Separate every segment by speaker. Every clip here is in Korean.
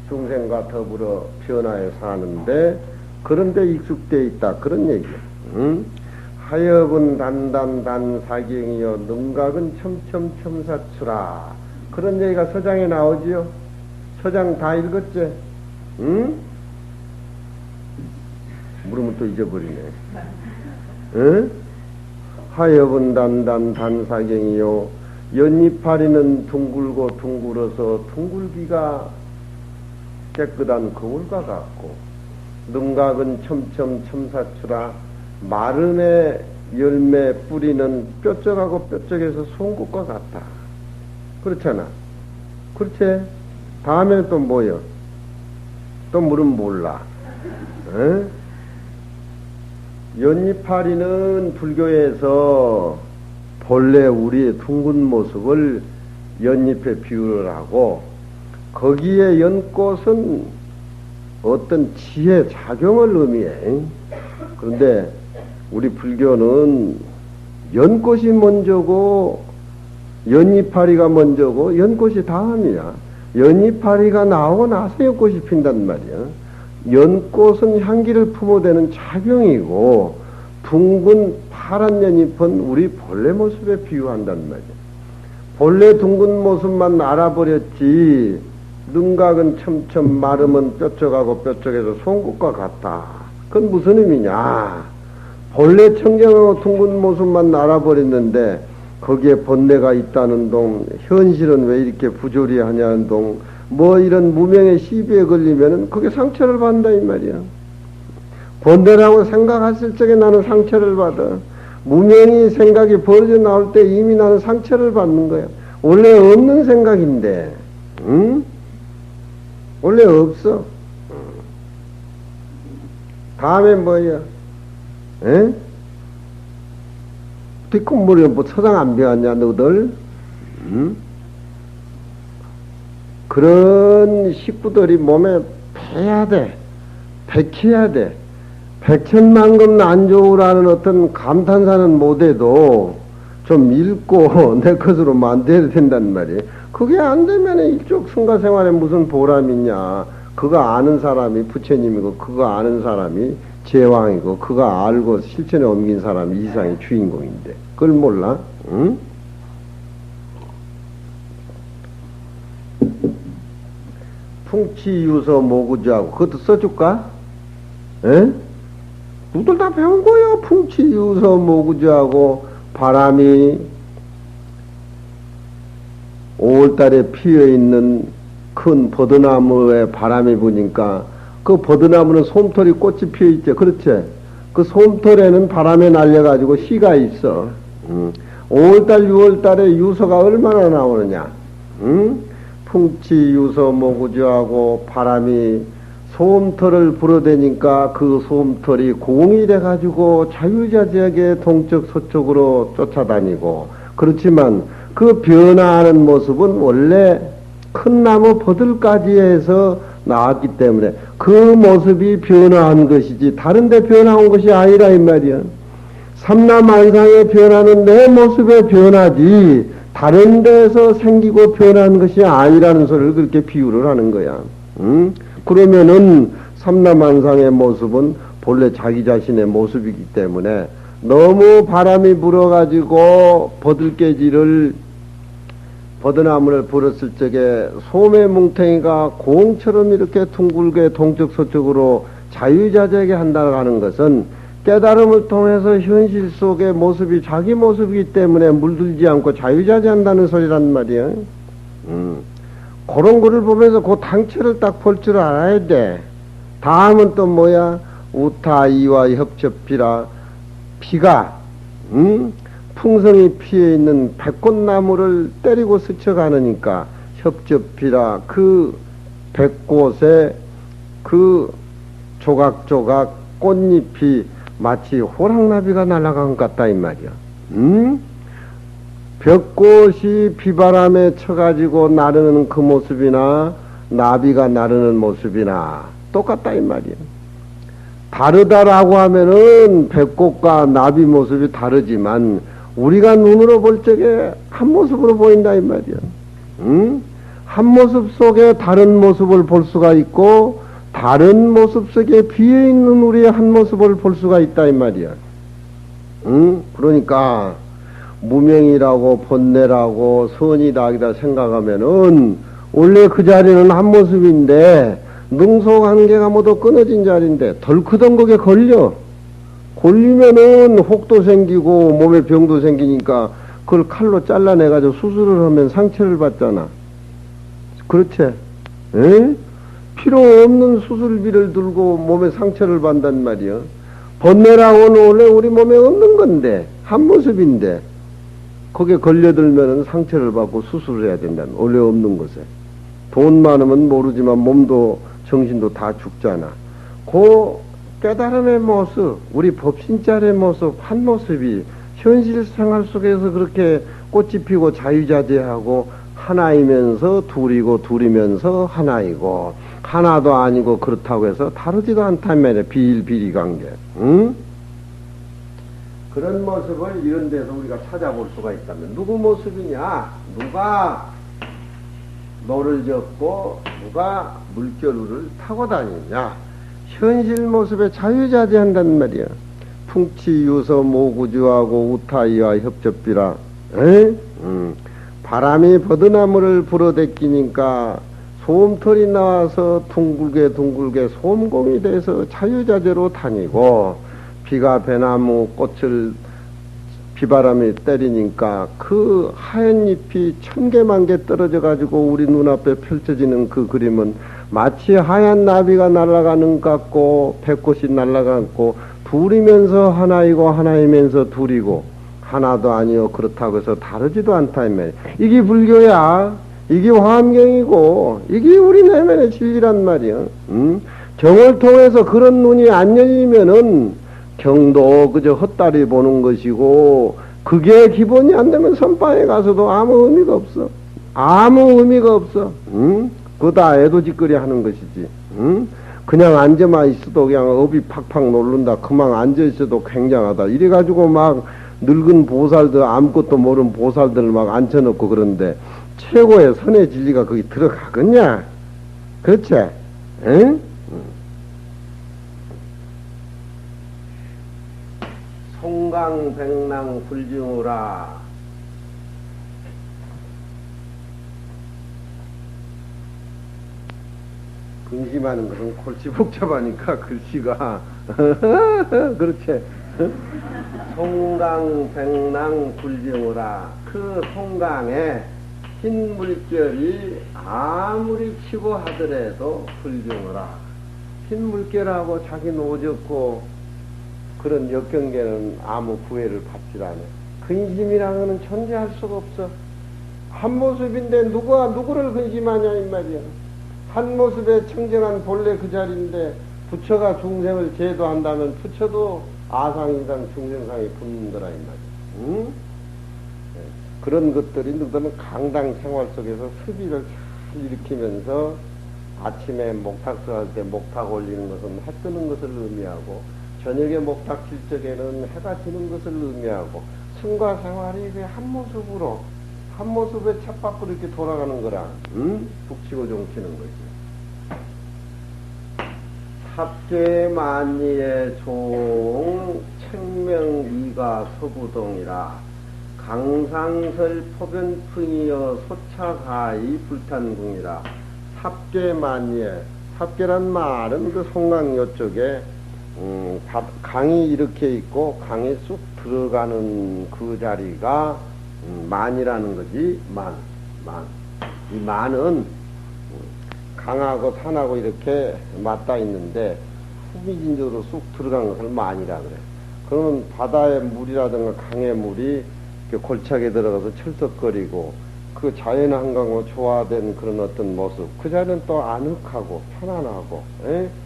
Speaker 1: 중생과 더불어 변화해 사는데 그런데 익숙되어 있다 그런 얘기야. 하엽은 단단단 사경이여 능각은 첨첨첨사추라 그런 얘기가 서장에 나오지요. 서장 다 읽었지? 응? 물으면 또 잊어버리네. 응? 하엽은 단단 단사경이요 연잎파리는 둥글고 둥글어서 둥글기가 깨끗한 거울과 같고 능각은 첨첨첨사추라 마름의 열매 뿌리는 뾰족하고 뾰족해서 송곳과 같다. 그렇잖아. 그렇지? 다음에는 또 뭐요? 또 물으면 몰라. 에? 연잎파리는 불교에서 본래 우리의 둥근 모습을 연잎에 비유를 하고 거기에 연꽃은 어떤 지혜 작용을 의미해. 그런데 우리 불교는 연꽃이 먼저고 연잎파리가 먼저고 연꽃이 다음이야. 연잎파리가 나오고 나서 연꽃이 핀단 말이야. 연꽃은 향기를 품어대는 작용이고 둥근 파란 연잎은 우리 본래 모습에 비유한단 말이야. 본래 둥근 모습만 알아버렸지 능각은 첨첨 마름은 뾰족하고 뾰족해서 송곳과 같다. 그건 무슨 의미냐? 본래 청정하고 둥근 모습만 알아버렸는데 거기에 본래가 있다는 동 현실은 왜 이렇게 부조리하냐는 동 뭐 이런 무명의 시비에 걸리면은 그게 상처를 받는다 이 말이야. 본래라고 생각했을 적에 나는 상처를 받아. 무명이 생각이 벌어져 나올 때 이미 나는 상처를 받는 거야. 원래 없는 생각인데, 응? 원래 없어. 다음에 뭐야? 에? 뒷콧물에 뭐 서당 안 배웠냐, 너들? 응? 그런 식구들이 몸에 배야 돼. 백해야 돼. 백천만금 난조라는 어떤 감탄사는 못해도 좀 읽고 내 것으로 만들어야 된단 말이에요. 그게 안 되면 이쪽 승가생활에 무슨 보람이 있냐. 그거 아는 사람이 부처님이고 그거 아는 사람이 제왕이고 그거 알고 실천에 옮긴 사람이 이상의 주인공인데 그걸 몰라? 응? 풍치유서 모구주하고 그것도 써줄까? 에? 누들 다 배운 거야. 풍치유서 모구주하고 바람이 5월달에 피어있는 큰 버드나무에 바람이 부니까 그 버드나무는 솜털이 꽃이 피어있죠. 그렇지? 그 솜털에는 바람에 날려가지고 씨가 있어. 5월달 6월달에 유서가 얼마나 나오느냐. 풍치유서 모구주하고 바람이 솜털을 불어대니까 그 솜털이 공이 돼가지고 자유자재하게 동쪽 서쪽으로 쫓아다니고 그렇지만 그 변화하는 모습은 원래 큰 나무 버들까지에서 나왔기 때문에 그 모습이 변화한 것이지 다른 데 변화한 것이 아니라 이 말이야. 삼라만상의 변화는 내 모습의 변화지 다른 데서 생기고 변한 것이 아니라는 소리를 그렇게 비유를 하는 거야. 그러면은 삼라만상의 모습은 본래 자기 자신의 모습이기 때문에 너무 바람이 불어가지고 버드나무를 불었을 적에 소매 뭉탱이가 공처럼 이렇게 둥글게 동쪽 서쪽으로 자유자재하게 한다는 것은 깨달음을 통해서 현실 속의 모습이 자기 모습이기 때문에 물들지 않고 자유자재한다는 소리란 말이야. 그런 거를 보면서 그 당체를 딱 볼 줄 알아야 돼. 다음은 또 뭐야? 우타이와 협접비라 비가 풍성이 피해 있는 백꽃나무를 때리고 스쳐가느니까 협접비라 그 백꽃에 그 조각조각 꽃잎이 마치 호랑나비가 날아간 것 같다 이 말이야. 벽꽃이 비바람에 쳐가지고 나르는 그 모습이나 나비가 나르는 모습이나 똑같다 이 말이야. 다르다라고 하면은 벽꽃과 나비 모습이 다르지만 우리가 눈으로 볼 적에 한 모습으로 보인다 이 말이야. 한 모습 속에 다른 모습을 볼 수가 있고 다른 모습 속에 비어있는 우리의 한 모습을 볼 수가 있다 이 말이야. 응? 그러니까 무명이라고 본래라고 선이다 악이다 생각하면은 원래 그 자리는 한 모습인데 능소관계가 모두 끊어진 자리인데 덜 크던 거에 걸리면은 혹도 생기고 몸에 병도 생기니까 그걸 칼로 잘라내가지고 수술을 하면 상처를 받잖아. 그렇지? 에? 필요 없는 수술비를 들고 몸에 상처를 받단 말이야. 번뇌라고는 원래 우리 몸에 없는 건데 한 모습인데 거기에 걸려들면은 상처를 받고 수술을 해야 된다는 원래 없는 것에. 돈 많으면 모르지만 몸도 정신도 다 죽잖아. 그 깨달음의 모습, 우리 법신자의 모습, 한 모습이 현실 생활 속에서 그렇게 꽃이 피고 자유자재하고 하나이면서 둘이고 둘이면서 하나이고 하나도 아니고 그렇다고 해서 다르지도 않다면 비일비리 관계. 응? 그런 모습을 이런 데서 우리가 찾아볼 수가 있다면 누구 모습이냐? 누가 노를 젓고 누가 물결을 타고 다니냐? 현실 모습에 자유자재한단 말이야. 풍치유서 모구주하고 우타이와 협접비라. 바람이 버드나무를 불어댔기니까 소음털이 나와서 둥글게 둥글게 소음공이 돼서 자유자재로 다니고 비가 배나무 꽃을 비바람이 때리니까 그 하얀 잎이 1000개, 1000개 떨어져 가지고 우리 눈앞에 펼쳐지는 그 그림은 마치 하얀 나비가 날아가는 것 같고 백꽃이 날아가고 둘이면서 하나이고 하나이면서 둘이고 하나도 아니요 그렇다고 해서 다르지도 않다 이 말이야. 이게 불교야. 이게 화엄경이고 이게 우리 내면의 진리란 말이야. 경을 통해서 그런 눈이 안 열리면은 경도 그저 헛다리 보는 것이고 그게 기본이 안 되면 선방에 가서도 아무 의미가 없어. 아무 의미가 없어. 그거 다 애도짓거리 하는 것이지. 그냥 앉아만 있어도 그냥 업이 팍팍 놀른다. 그만 앉아 있어도 굉장하다. 이래가지고 막 늙은 보살들 아무것도 모르는 보살들을 막 앉혀놓고 그런데 최고의 선의 진리가 거기 들어가겠냐? 그렇지? 응? 송강백랑 불증우라. 근심하는 것은 골치 복잡하니까 글씨가 그렇지. 송강백랑 불증우라. 그 송강에 흰 물결이 아무리 치고 하더라도 불증우라. 흰 물결하고 자기 노졌고 그런 역경계는 아무 구애를 받질 않아. 근심이라는 것은 존재할 수가 없어. 한 모습인데 누가 누구를 근심하냐 이 말이야. 한 모습에 청정한 본래 그 자리인데 부처가 중생을 제도한다면 부처도 아상이상 중생상이 붙는더라 이 말이야. 응? 그런 것들이 너희들은 강당 생활 속에서 습의를 잘 일으키면서 아침에 목탁서 할 때 목탁 올리는 것은 해 뜨는 것을 의미하고 저녁에 목탁 칠 적에는 해가 지는 것을 의미하고 승과 생활이 한 모습으로 한 모습에 찻밥으로 이렇게 돌아가는 거라. 북치고 종치는 거지. 삽계 만리의 종 책명이가 서부동이라 강상설 포변풍이여 소차가이 불탄궁이라. 삽계 만리에 삽계란 말은 그 송강 요쪽에 강이 이렇게 있고 강에 쑥 들어가는 그 자리가 만이라는 거지. 만. 이 만은 강하고 산하고 이렇게 맞닿아 있는데 후미진적으로 쑥 들어간 것을 만이라 그래. 그러면 바다의 물이라든가 강의 물이 골차게 들어가서 철썩거리고 그 자연 한강으로 조화된 그런 어떤 모습. 그 자리는 또 아늑하고 편안하고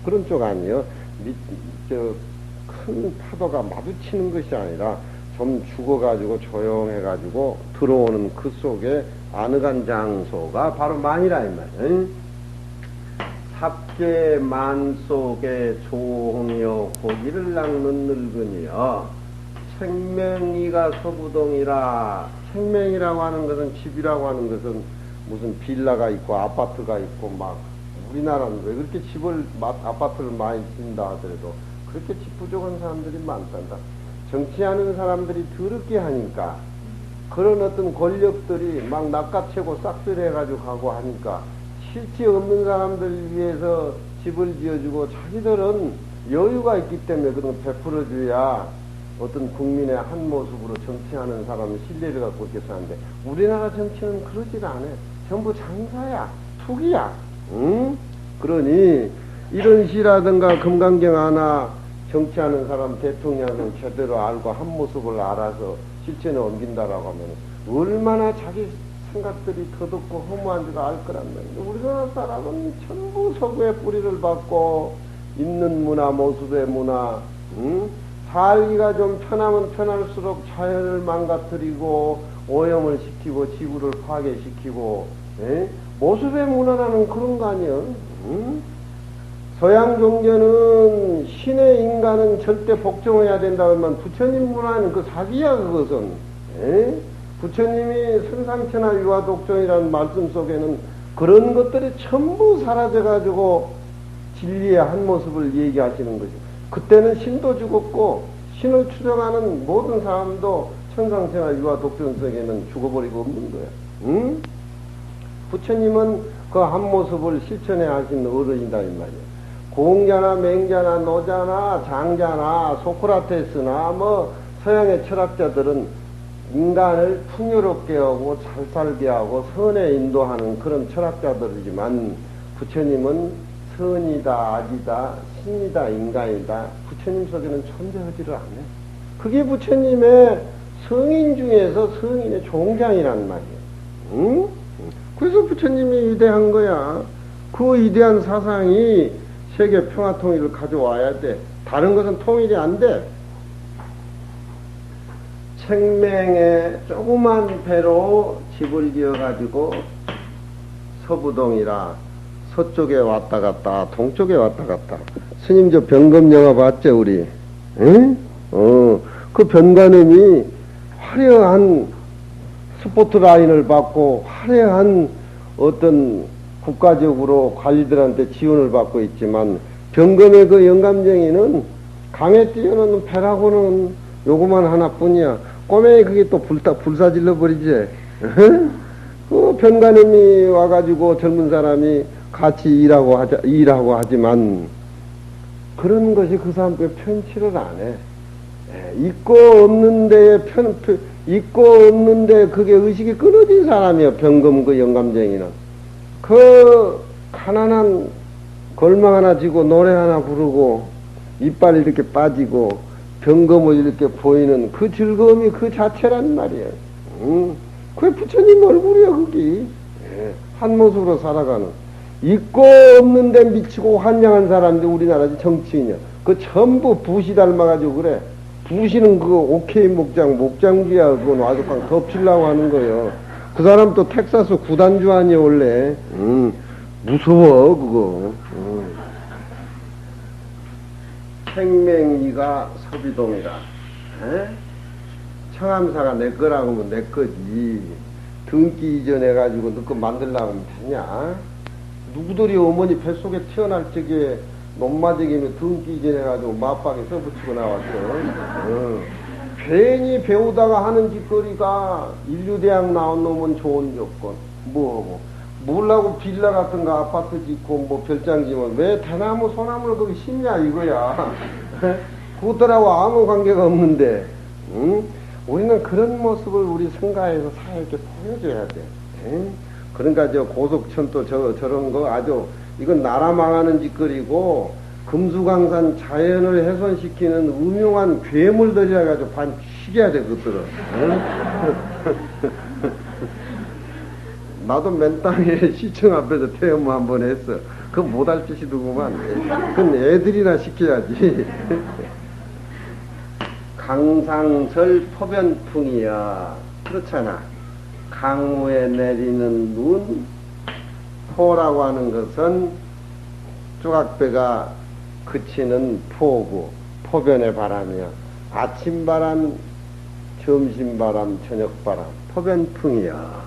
Speaker 1: 그런 쪽 아니에요. 큰 파도가 마주치는 것이 아니라 좀 죽어가지고 조용해가지고 들어오는 그 속에 아늑한 장소가 바로 만이라 이 말이야. 삽계 만 속에 조홍이여 고기를 낚는 늙은이여 생명이가 서부동이라. 생명이라고 하는 것은 집이라고 하는 것은 무슨 빌라가 있고 아파트가 있고 막 우리나라는 왜 그렇게 아파트를 많이 짓는다 하더라도 그렇게 집 부족한 사람들이 많단다. 정치하는 사람들이 더럽게 하니까 그런 어떤 권력들이 막 낚아채고 싹쓸이해가지고 가고 하니까 실체 없는 사람들 위해서 집을 지어주고 자기들은 여유가 있기 때문에 그런 베풀어줘야 어떤 국민의 한 모습으로 정치하는 사람은 신뢰를 갖고 이렇게 사는데 우리나라 정치는 그러질 않아. 전부 장사야, 투기야. 응? 그러니 이런 시라든가 금강경 하나 정치하는 사람 대통령은 제대로 알고 한 모습을 알아서 실천에 옮긴다라고 하면 얼마나 자기 생각들이 더덥고 허무한지가 알 거란 말이야. 우리나라 사람은 전부 서구의 뿌리를 받고 있는 문화, 모습의 문화, 응? 살기가 좀 편하면 편할수록 자연을 망가뜨리고 오염을 시키고 지구를 파괴시키고 에? 모습의 문화라는 그런 거 아니야. 응? 서양 종교는 신의 인간은 절대 복종해야 된다면 부처님 문화는 그 사기야 그것은. 에? 부처님이 선상천하 유아독존이라는 말씀 속에는 그런 것들이 전부 사라져가지고 진리의 한 모습을 얘기하시는 거죠. 그때는 신도 죽었고 신을 추정하는 모든 사람도 천상천하 유아독존 속에는 죽어버리고 없는 거야. 응? 부처님은 그 한 모습을 실천해 하신 어른이다 이 말이야. 공자나 맹자나 노자나 장자나 소크라테스나 뭐 서양의 철학자들은 인간을 풍요롭게 하고 잘 살게 하고 선에 인도하는 그런 철학자들이지만 부처님은 선이다 악이다 신이다 인간이다 부처님 속에는 존재하지를 않네. 그게 부처님의 성인 중에서 성인의 종장이란 말이에요. 응? 그래서 부처님이 위대한 거야. 그 위대한 사상이 세계 평화 통일을 가져와야 돼. 다른 것은 통일이 안 돼. 책맹에 조그만 배로 집을 지어가지고 서부동이라 서쪽에 왔다 갔다 동쪽에 왔다 갔다. 스님 저 변검 영화 봤죠 우리? 응? 그 변관음이 화려한 스포트라인을 받고 화려한 어떤 국가적으로 관리들한테 지원을 받고 있지만 변검의 그 영감쟁이는 강에 뛰어노는 배라고는 요거만 하나뿐이야. 꼬맹이 그게 또 불사질러 버리지. 그 변관음이 와가지고 젊은 사람이 같이 일하고 하지만 그런 것이 그 사람께 편치를 안 해. 있고 없는 데에 있고 없는 데 그게 의식이 끊어진 사람이야. 변검 그 영감쟁이는. 그 가난한 걸망 하나 지고 노래 하나 부르고 이빨이 이렇게 빠지고 변검을 이렇게 보이는 그 즐거움이 그 자체란 말이야. 그게 부처님 얼굴이야 그게. 한 모습으로 살아가는. 있고 없는 데 미치고 환장한 사람들 우리나라 정치인이야. 그 전부 부시 닮아가지고 그래. 부시는 그 오케이 목장주야. 그건 와서 그냥 덮치려고 하는 거예요. 그 사람 또 텍사스 구단주 아니야 원래. 무서워 그거. 생명이가 서비동이라. 청암사가 내 거라고 하면 내 거지. 등기 이전해가지고 너 거 만들려고 하면 되냐? 누구들이 어머니 뱃속에 태어날 적에 논마저기면 등기 이전해가지고 맞박에 써붙이고 나왔어. 괜히 배우다가 하는 짓거리가 인류대학 나온 놈은 좋은 조건. 뭐하고. 뭐라고 빌라 같은 거 아파트 짓고 뭐 별장 지면 왜 대나무 소나무를 거기 심냐 이거야. 그것들하고 아무 관계가 없는데. 응? 우리는 그런 모습을 우리 생가에서 사회에 보여줘야 돼. 응? 그러니까 저 고속천도 저런 거 아주 이건 나라 망하는 짓거리고 금수강산 자연을 훼손시키는 음흉한 괴물들이라 가지고 반 죽여야 돼 그것들은. 응? 나도 맨 땅에 시청 앞에서 퇴엄 한번 했어. 그거 못할 짓이 누구만. 그건 애들이나 시켜야지. 강상설 포변풍이야. 그렇잖아. 강우에 내리는 눈, 포라고 하는 것은 조각배가 그치는 포고, 포변의 바람이야. 아침바람, 점심바람, 저녁바람, 포변풍이야.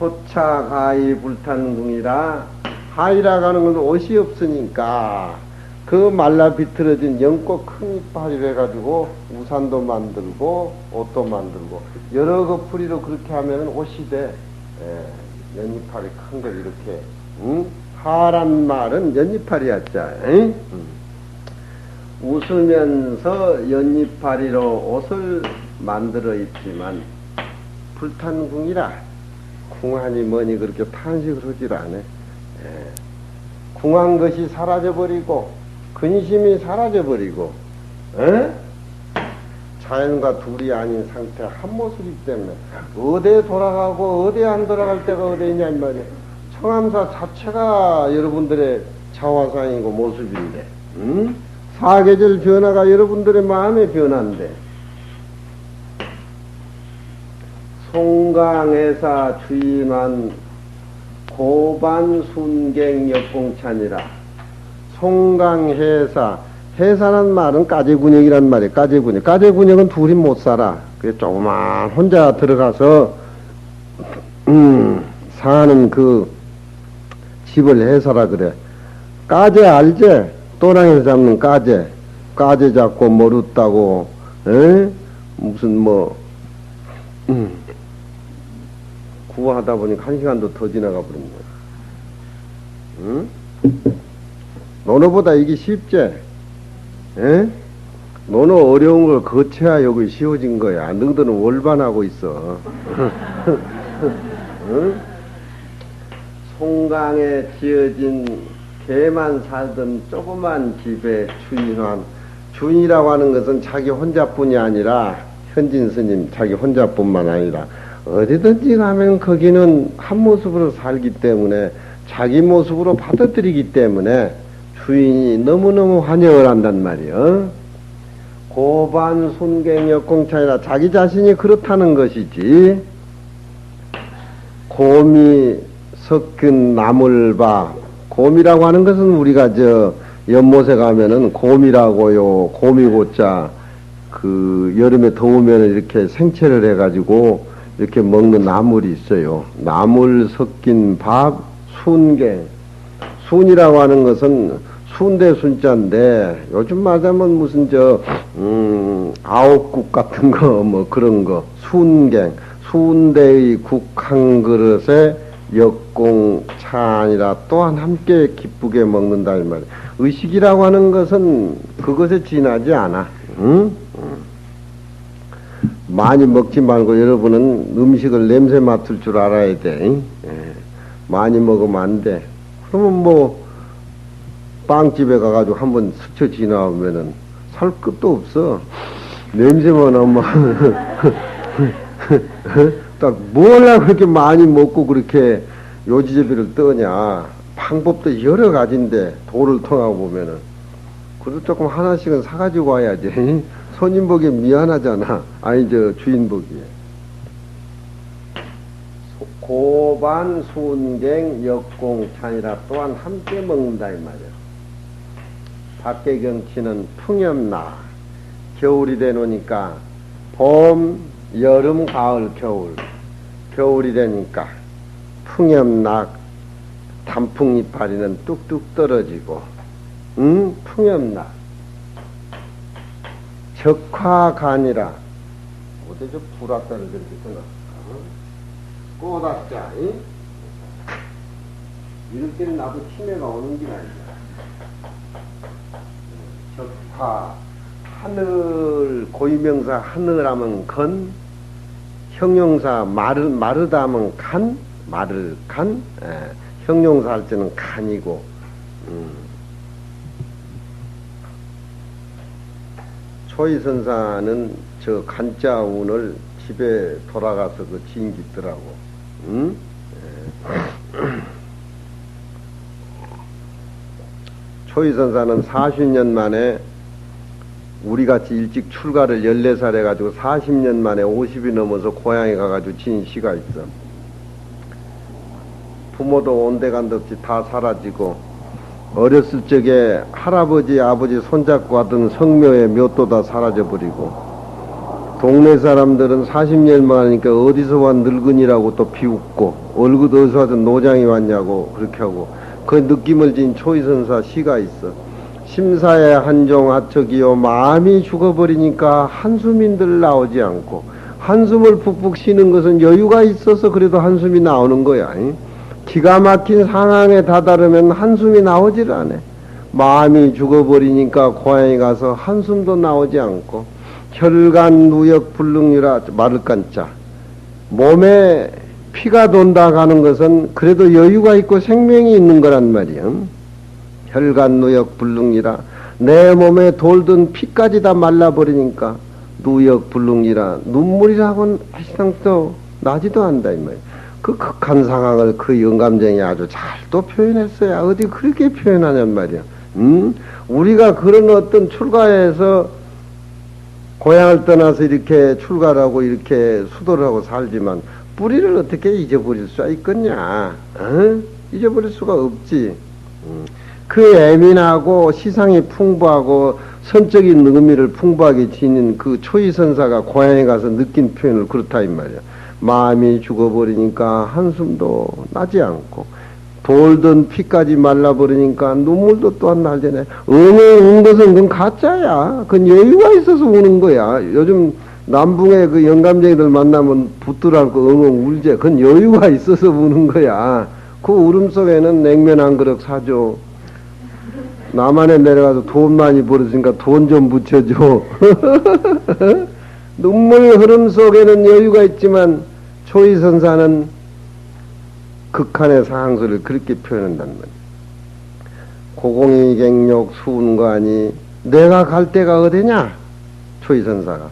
Speaker 1: 소차가히 불탄궁이라 하이라고 하는 건 옷이 없으니까 그 말라 비틀어진 연꽃 큰 이파리를 해가지고 우산도 만들고 옷도 만들고 여러 그 풀이로 그렇게 하면 옷이 돼. 연이파리 큰 걸 이렇게. 응? 하란 말은 연이파리였자. 응? 웃으면서 연이파리로 옷을 만들어 입지만 불탄궁이라 궁하니 뭐니 그렇게 탄식을 하질 않아. 궁한 것이 사라져버리고 근심이 사라져버리고 자연과 둘이 아닌 상태 한 모습이기 때문에 어디에 돌아가고 어디에 안 돌아갈 때가 어디냐 이 말이야. 청암사 자체가 여러분들의 자화상이고 모습인데 사계절 변화가 여러분들의 마음의 변화인데 송강해사 주인한 고반순갱 역공찬이라. 송강해사, 해사란 말은 까제군역이란 말이에요. 까제군역. 까제군역은 둘이 못 살아. 그게 조그만 혼자 들어가서 사는 그 집을 해사라 그래. 까제 알제? 또랑에서 잡는 까제. 까제 잡고 머루 따고 무슨 뭐 구하다 보니까 1시간도 더 지나가 버린 거야. 응? 너너보다 이게 쉽지? 에? 너는 어려운 걸 거쳐야 여기 쉬워진 거야. 너희들은 월반하고 있어. 응? 송강에 지어진 개만 살던 조그만 집에 주인이라고 하는 것은 자기 혼자뿐이 아니라 현진 스님 자기 혼자뿐만 아니라 어디든지 가면 거기는 한 모습으로 살기 때문에 자기 모습으로 받아들이기 때문에 주인이 너무너무 환영을 한단 말이요. 고반 순갱 역공차이라 자기 자신이 그렇다는 것이지. 곰이 섞인 나물 봐. 곰이라고 하는 것은 우리가 저 연못에 가면은 곰이라고요. 곰이고자 그 여름에 더우면 이렇게 생채를 해가지고 이렇게 먹는 나물이 있어요. 나물 섞인 밥, 순갱. 순이라고 하는 것은 순대 순자인데 요즘 말하면 무슨 아홉국 같은 거 뭐 그런 거 순갱. 순대의 국 한 그릇에 역공찬이라 또한 함께 기쁘게 먹는다 이 말이야. 의식이라고 하는 것은 그것에 지나지 않아. 응? 많이 먹지 말고 여러분은 음식을 냄새 맡을 줄 알아야 돼. 많이 먹으면 안 돼. 그러면 뭐 빵집에 가가지고 한번 스쳐 지나오면은 살 끝도 없어. 냄새만 나면 딱 뭘 그렇게 많이 먹고 그렇게 요지제비를 떠냐. 방법도 여러 가지인데 도를 통하고 보면은 그래도 조금 하나씩은 사가지고 와야지. 손님 보기에 미안하잖아. 아니 주인 보기에. 고반 순갱 역공찬이라 또한 함께 먹는다 이 말이야. 밖의 경치는 풍염나. 겨울이 되노니까 봄, 여름, 가을, 겨울. 겨울이 되니까 풍염낙. 단풍 이파리는 뚝뚝 떨어지고 풍염낙. 적화간이라. 어디 저 불화자를 저렇게 써놨을까? 꼬닥자. 이럴 때는 나도 치매가 오는 게 아니야. 적화. 하늘, 고유명사 하늘하면 건, 형용사 마르다 하면 간, 마를 간, 형용사 할 때는 간이고, 초이선사는 저 간자운을 집에 돌아가서 그 징기더라고. 초이선사는 40년 만에 우리같이 일찍 출가를 14살 해가지고 40년 만에 50이 넘어서 고향에 가가지고 진 시가 있어. 부모도 온데간데 없이 다 사라지고 어렸을 적에 할아버지 아버지 손잡고 하던 성묘의 묘도 다 사라져버리고 동네 사람들은 40년만 하니까 어디서 왔 늙은이라고 또 비웃고, 얼굴 어디서 와서 노장이 왔냐고 그렇게 하고, 그 느낌을 진 초이선사 시가 있어. 심사의 한종 하척이요 마음이 죽어버리니까 한숨인들 나오지 않고, 한숨을 푹푹 쉬는 것은 여유가 있어서 그래도 한숨이 나오는 거야. 기가 막힌 상황에 다다르면 한숨이 나오질 않아. 마음이 죽어버리니까 고향에 가서 한숨도 나오지 않고, 혈관 누역 불능이라 말을 깐자 몸에 피가 돈다 가는 것은 그래도 여유가 있고 생명이 있는 거란 말이야. 혈관 누역 불능이라 내 몸에 돌던 피까지 다 말라버리니까 누역 불능이라 눈물이라고는 사실상도 나지도 않다 이 말이야. 그 극한 상황을 그 영감쟁이 아주 잘 또 표현했어야 어디 그렇게 표현하냔 말이야. 우리가 그런 어떤 출가해서 고향을 떠나서 이렇게 출가를 하고 이렇게 수도를 하고 살지만 뿌리를 어떻게 잊어버릴 수가 있겠냐? 잊어버릴 수가 없지. 그 예민하고 시상이 풍부하고 선적인 의미를 풍부하게 지닌 그 초이선사가 고향에 가서 느낀 표현을 그렇다 이 말이야. 마음이 죽어버리니까 한숨도 나지 않고 돌던 피까지 말라버리니까 눈물도 또한 날잖아. 웅 것은 그건 가짜야. 그건 여유가 있어서 우는 거야. 요즘 남북의 그 영감쟁이들 만나면 붙들 안고 엉엉 울지. 그건 여유가 있어서 우는 거야. 그 울음 속에는 냉면 한 그릇 사줘. 남한에 내려가서 돈 많이 벌었으니까 돈 좀 붙여줘. 눈물 흐름 속에는 여유가 있지만 초이선사는 극한의 상황소를 그렇게 표현한단 말이야. 고공이 갱욕 수운관이 내가 갈 데가 어디냐? 초이선사가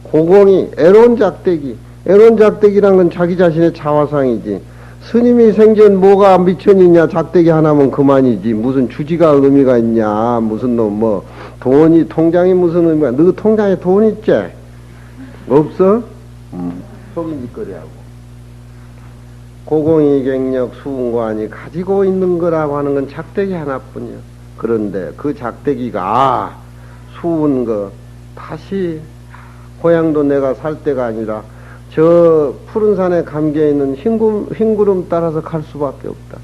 Speaker 1: 고공이 애로운 작대기, 애로운 작대기란 건 자기 자신의 자화상이지. 스님이 생전 뭐가 미천이냐? 작대기 하나면 그만이지. 무슨 주지가 의미가 있냐? 무슨 놈 뭐 돈이 통장이 무슨 의미가? 너 통장에 돈 있지? 없어? 속인 짓거리하고. 고공이 갱력 수운관이 가지고 있는 거라고 하는 건 작대기 하나뿐이야. 그런데 그 작대기가 수운 거 다시 고향도 내가 살 때가 아니라 저 푸른 산에 감겨 있는 흰구름 따라서 갈 수밖에 없다.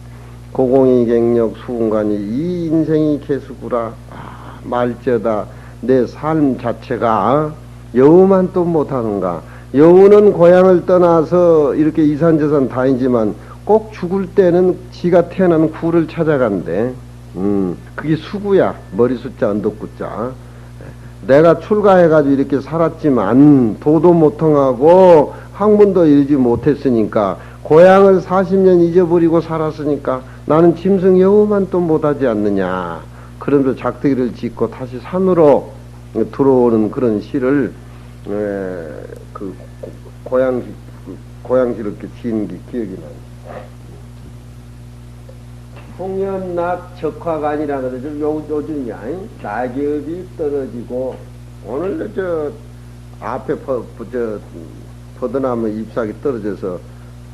Speaker 1: 고공이 갱력 수운관이 이 인생이 개수구라. 말쩌다 내 삶 자체가 여우만 또 못하는가. 여우는 고향을 떠나서 이렇게 이산저산 다니지만 꼭 죽을 때는 지가 태어난 구를 찾아간대. 그게 수구야. 머리 숫자 언덕구자. 내가 출가해가지고 이렇게 살았지만 도도 못 통하고 학문도 이루지 못했으니까 고향을 40년 잊어버리고 살았으니까 나는 짐승 여우만 또 못하지 않느냐. 그러면서 작대기를 짓고 다시 산으로 들어오는 그런 시를 그 고향시 이렇게 지은 게 기억이 나요. 홍연낙 적화관이라는 거죠. 요즘이야. 낙엽이 떨어지고 오늘 저 앞에 퍼드나무 잎사귀 떨어져서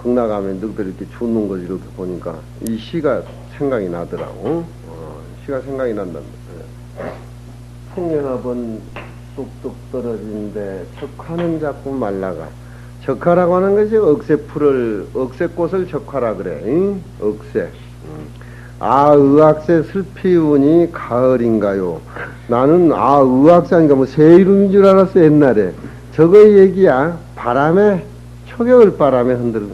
Speaker 1: 극락하면 너희들 이렇게 죽는 걸 이렇게 보니까 이 시가 생각이 나더라고. 시가 생각이 난단 말이야. 풍년합은 뚝뚝 떨어지는데 적화는 자꾸 말라가. 적화라고 하는 것이 억새꽃을 적화라 그래. 응? 억새. 의학새 슬피우니 가을인가요? 나는 의학새 하니까 뭐 새 이름인 줄 알았어 옛날에. 저거의 얘기야. 바람에 초겨울 바람에 흔들어.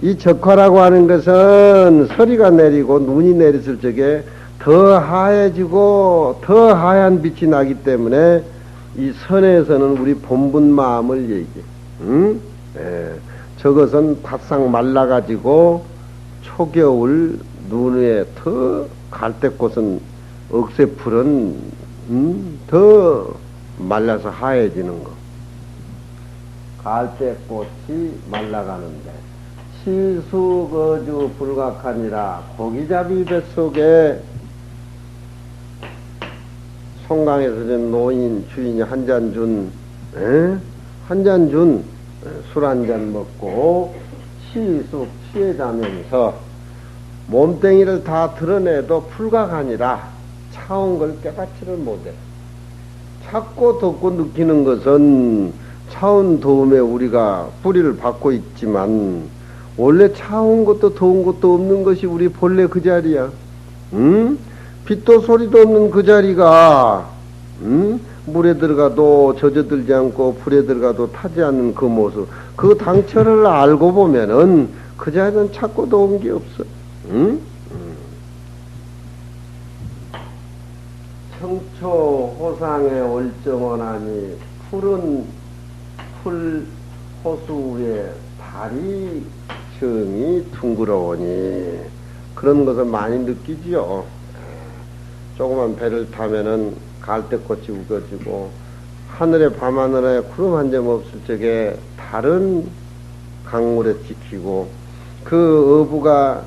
Speaker 1: 이 적화라고 하는 것은 서리가 내리고 눈이 내렸을 적에 더 하얘지고 더 하얀 빛이 나기 때문에 이 선에서는 우리 본분 마음을 얘기해. 응? 저것은 바싹 말라가지고 초겨울 눈 위에 더 갈대꽃은 억새풀은 더 말라서 하얘지는 거. 갈대꽃이 말라가는데 시수거주 불각하니라. 고기잡이 뱃속에 송강에서 전 노인 주인이 한 잔 준, 술 한 잔 먹고 시숙 취해자면서 몸뚱이를 다 드러내도 불각하니라. 차온 걸 깨닫지를 못해. 찾고 듣고 느끼는 것은 차운 더움에 우리가 뿌리를 받고 있지만 원래 차운 것도 더운 것도 없는 것이 우리 본래 그 자리야. 응? 빛도 소리도 없는 그 자리가 물에 들어가도 젖어들지 않고 불에 들어가도 타지 않는 그 모습, 그 당처를 알고 보면은 그 자리는 찾고 더운 게 없어. 응? 청초 호상의 월정원하니 푸른 풀 호수 위에 달이 정이 둥그러우니 그런 것을 많이 느끼지요. 조그만 배를 타면은 갈대꽃이 우거지고 하늘에 밤하늘에 구름 한 점 없을 적에 달은 강물에 찍히고 그 어부가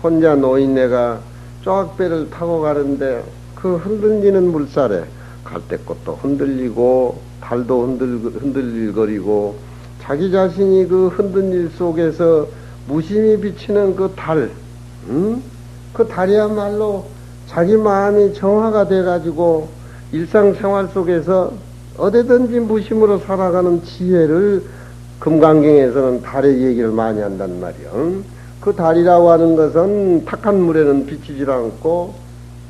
Speaker 1: 혼자 노인네가 쪼악배를 타고 가는데 그 흔들리는 물살에 갈대꽃도 흔들리고 달도 흔들거리고 자기 자신이 그 흔들릴 속에서 무심히 비치는 그 달, 그 달이야말로 자기 마음이 정화가 돼가지고 일상생활 속에서 어디든지 무심으로 살아가는 지혜를 금강경에서는 달의 얘기를 많이 한단 말이요. 그 달이라고 하는 것은 탁한 물에는 비치질 않고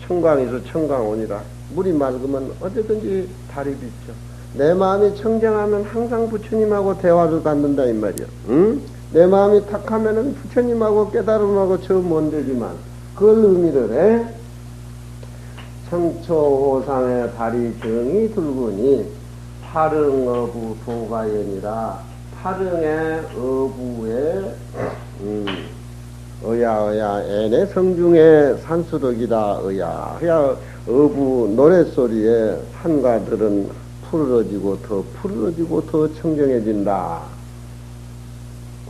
Speaker 1: 청강에서 청강오니라. 물이 맑으면 어디든지 달이 비쳐. 내 마음이 청정하면 항상 부처님하고 대화를 갖는다 이 말이야. 응? 내 마음이 탁하면은 부처님하고 깨달음하고 저 먼데지만 그걸 의미를 해. 청초호상의 달이 정이 붉으니 파릉어부 도가연이라. 파릉의 어부의 어야 애네 성중의 산수덕이다 어야. 어부 노랫소리에 산가들은 푸르러지고 더 청정해진다.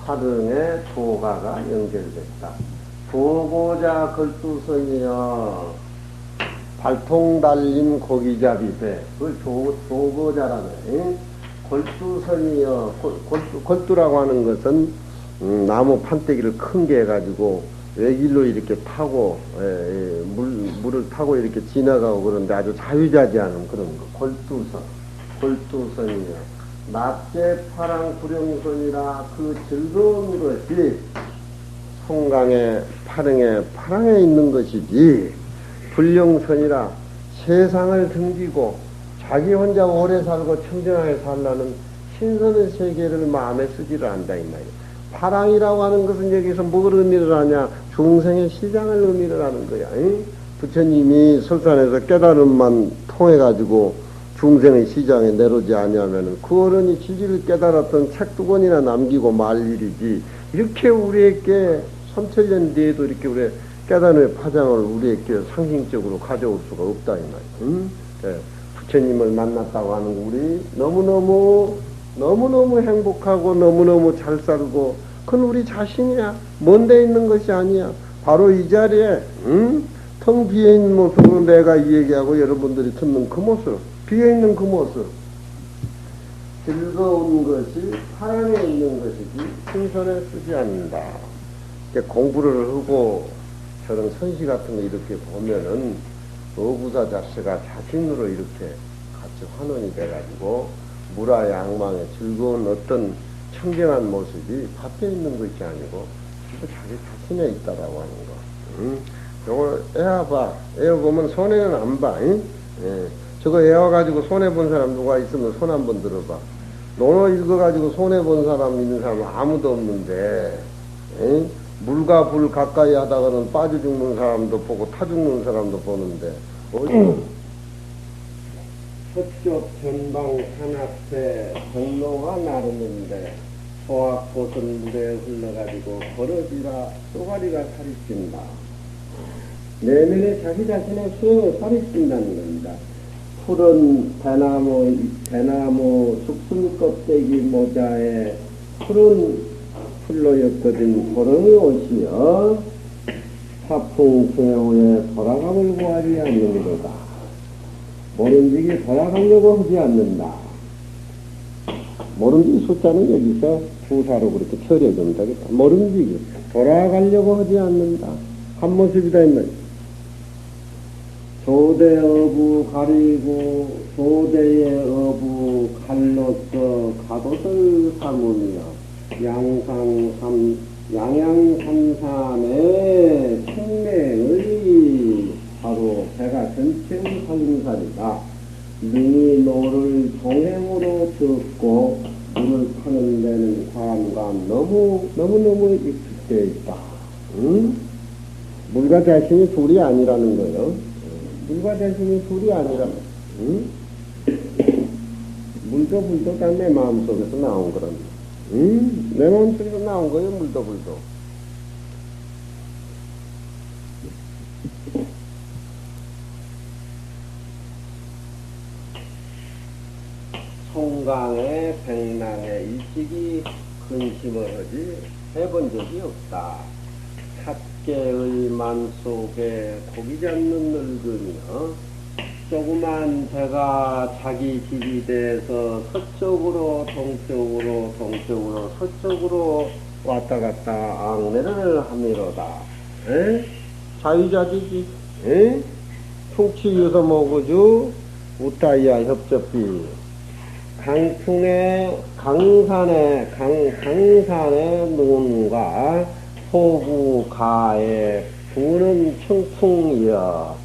Speaker 1: 파릉의 도가가 연결됐다. 도고자 걸두선이여 발통 달린 고기잡이 배. 그걸 도고자라네. 걸두선이여. 걸두라고 하는 것은 나무 판때기를 큰 게 해가지고 외길로 이렇게 타고 물을 타고 이렇게 지나가고 그런데 아주 자유자재하는 그런 거. 걸두선이여. 낮제 파랑 구령선이라. 그 즐거운 것이 송강의 파랑에 있는 것이지. 불령선이라. 세상을 등지고 자기 혼자 오래 살고 청정하게 살라는 신선의 세계를 마음에 쓰지를 않는다 이 말이야. 파랑이라고 하는 것은 여기서 뭘 의미를 하냐? 중생의 시장을 의미를 하는 거야. 응? 부처님이 설산에서 깨달음만 통해가지고 중생의 시장에 내려오지 아니하면은 그 어른이 진리를 깨달았던 책 두 권이나 남기고 말 일이지. 이렇게 우리에게 3000년 뒤에도 이렇게 우리 깨달음의 파장을 우리에게 상징적으로 가져올 수가 없다 이 말이야. 응? 부처님을 만났다고 하는 우리 너무너무 행복하고 너무너무 잘 살고 그건 우리 자신이야. 먼데 있는 것이 아니야. 바로 이 자리에 텅 비어있는 모습으로 내가 이 얘기하고 여러분들이 듣는 그 모습, 비어있는 그 모습, 즐거운 것이 사랑에 있는 것이지 신선에 쓰지 않는다. 공부를 하고 저런 선시 같은 거 이렇게 보면은 어부사 자체가 자신으로 이렇게 같이 환원이 돼가지고 무라양망의 즐거운 어떤 청정한 모습이 밖에 있는 것이 아니고 자기 자신에 있다라고 하는 거. 저걸 애워봐. 애워보면 손해는 안 봐. 예. 저거 애워가지고 손해본 사람 누가 있으면 손 한번 들어봐. 논어 읽어가지고 손해본 사람 있는 사람은 아무도 없는데, 예? 물과 불 가까이 하다가는 빠져 죽는 사람도 보고 타 죽는 사람도 보는데, 서쪽 전방 산 앞에 경로가 나르는데 소악꽃은 물에 흘러가지고 벌어지라 쏘가리가 살이 찐다. 내면에 자기 자신의 수행을 살이 찐다는 겁니다. 푸른 대나무 죽순 껍데기 모자에 푸른 풀로 엮어진 보름이 오시어 타풍 수행후에 돌아감을 구하지 않는도다. 모름지기 돌아가려고 하지 않는다. 모름지기 숫자는 여기서 부사로 그렇게 처리해주면 되겠다. 모름지기 돌아가려고 하지 않는다. 한 모습이다 있는. 조대어부 가리고 조대의 어부 갈로서 가옷을 삼으며 양양삼산의 생명의 바로 배가 전체의 살림살이다. 능히 노를 동행으로 듣고 물을 파는 데는 관감 너무너무 익숙되어 있다. 응? 물과 대신이 둘이 아니라는 거예요. 물과 대신이 둘이 아니라, 응? 물도 다 내 마음속에서 나온 거랍니다. 응? 내 마음속에서 나온 거예요, 물도. 송강에 백랑에 일찍이 근심을 하지 해본 적이 없다. 삿개의 만 속에 고기 잡는 늙으며 조그만 배가 자기 집이 돼서 서쪽으로 서쪽으로 왔다 갔다 앙내를 하미로다. 자유자재지. 풍치 유서 먹으주 우따이야 협접비. 강산의 논과 호구 가에 부는 청풍이여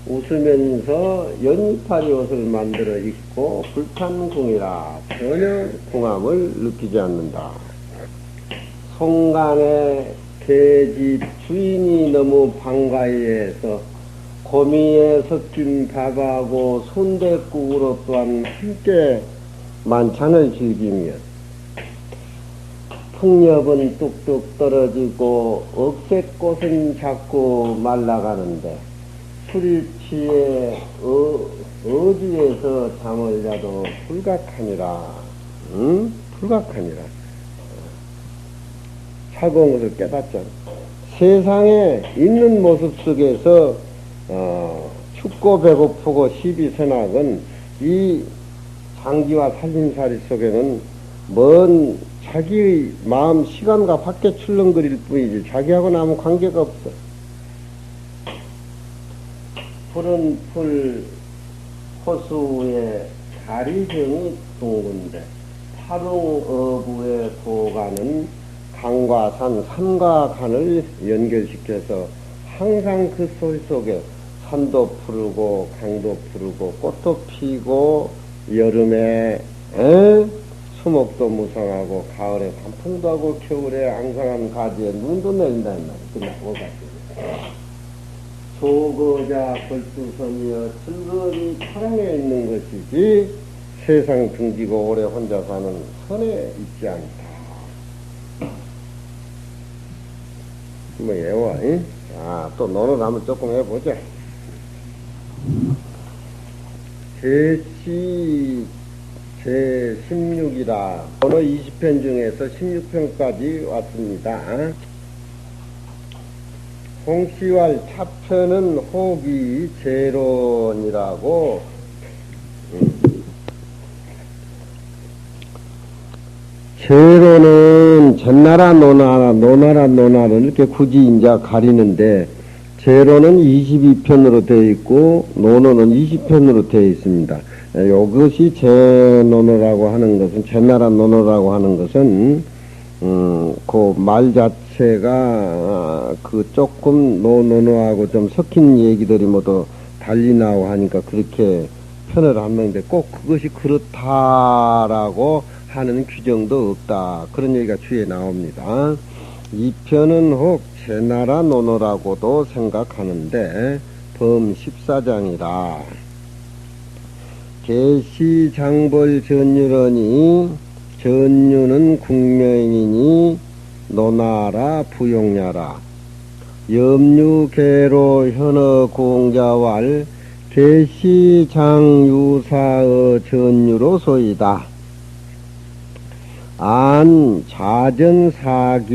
Speaker 1: 웃으면서 연이파리 옷을 만들어 입고 불탄궁이라 전혀 궁함을 느끼지 않는다. 송간의 계집 주인이 너무 반가이해서 고미에 섞인 밥하고 순댓국으로 또한 함께 만찬을 즐기며 풍엽은 뚝뚝 떨어지고 억새꽃은 자꾸 말라가는데 술이 취해 어디에서 잠을 자도 불각하니라. 불각하니라. 차가운 것을 깨닫잖아. 세상에 있는 모습 속에서 춥고 배고프고 시비선악은 이 장기와 살림살이 속에는 먼 자기의 마음 시간과 밖에 출렁거릴 뿐이지 자기하고는 아무 관계가 없어. 푸른 풀 호수에 다리정이 둥근데 파릉어부의 도가는 강과 산과 간을 연결시켜서 항상 그 소리 속에 산도 푸르고 강도 푸르고 꽃도 피고 여름에 수목도 무성하고 가을에 단풍도 하고 겨울에 앙상한 가지에 눈도 내린다는 말이야. 조거자 걸두섬이여 즐거움이 사랑에 있는 것이지 세상 등지고 오래 혼자 사는 선에 있지 않다. 뭐 예와, 응? 자, 또 논을 한번 조금 해보자. 제16이라 어느 20편 중에서 16편까지 왔습니다. 홍시왈 차편은 호기 제론이라고 제론은 전나라 노나라를 이렇게 굳이 이제 가리는데 제론은 22편으로 되어 있고 노노는 20편으로 되어 있습니다. 이것이 제노노라고 하는 것은 제나라 노노라고 하는 것은 그 말 자체가 그 조금 노노노하고 좀 섞인 얘기들이 모두 달리 나오고 하니까 그렇게 편을 한 명인데 꼭 그것이 그렇다라고 하는 규정도 없다. 그런 얘기가 주에 나옵니다. 이 편은 혹 제나라 노노라고도 생각하는데 범 14장이라 계시장벌 전유러니 전유는 국명이니 노나라 부용야라 염유계로 현어 공자왈 계시장유사의 전유로소이다. 안 자전사기의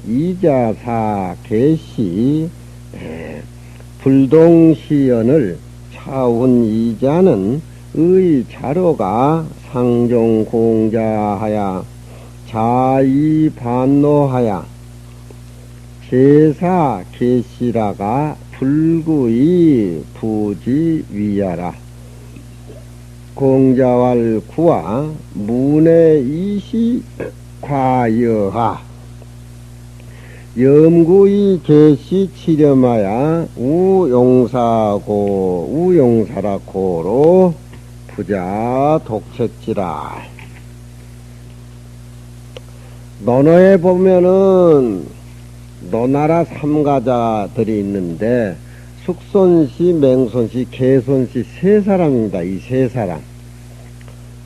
Speaker 1: 이자사 계시 불동시연을 차운 이자는 의 자로가 상종공자하야 자이반노하야 제사 계시라가 불구이 부지 위야라. 공자왈 구와 문의 이시 과여하. 염구이 개시 치렴하야 우용사라고로 부자 독책지라. 논어에 보면은 노나라 삼가자들이 있는데 숙손씨, 맹손씨, 개손씨 세 사람입니다. 이 세 사람.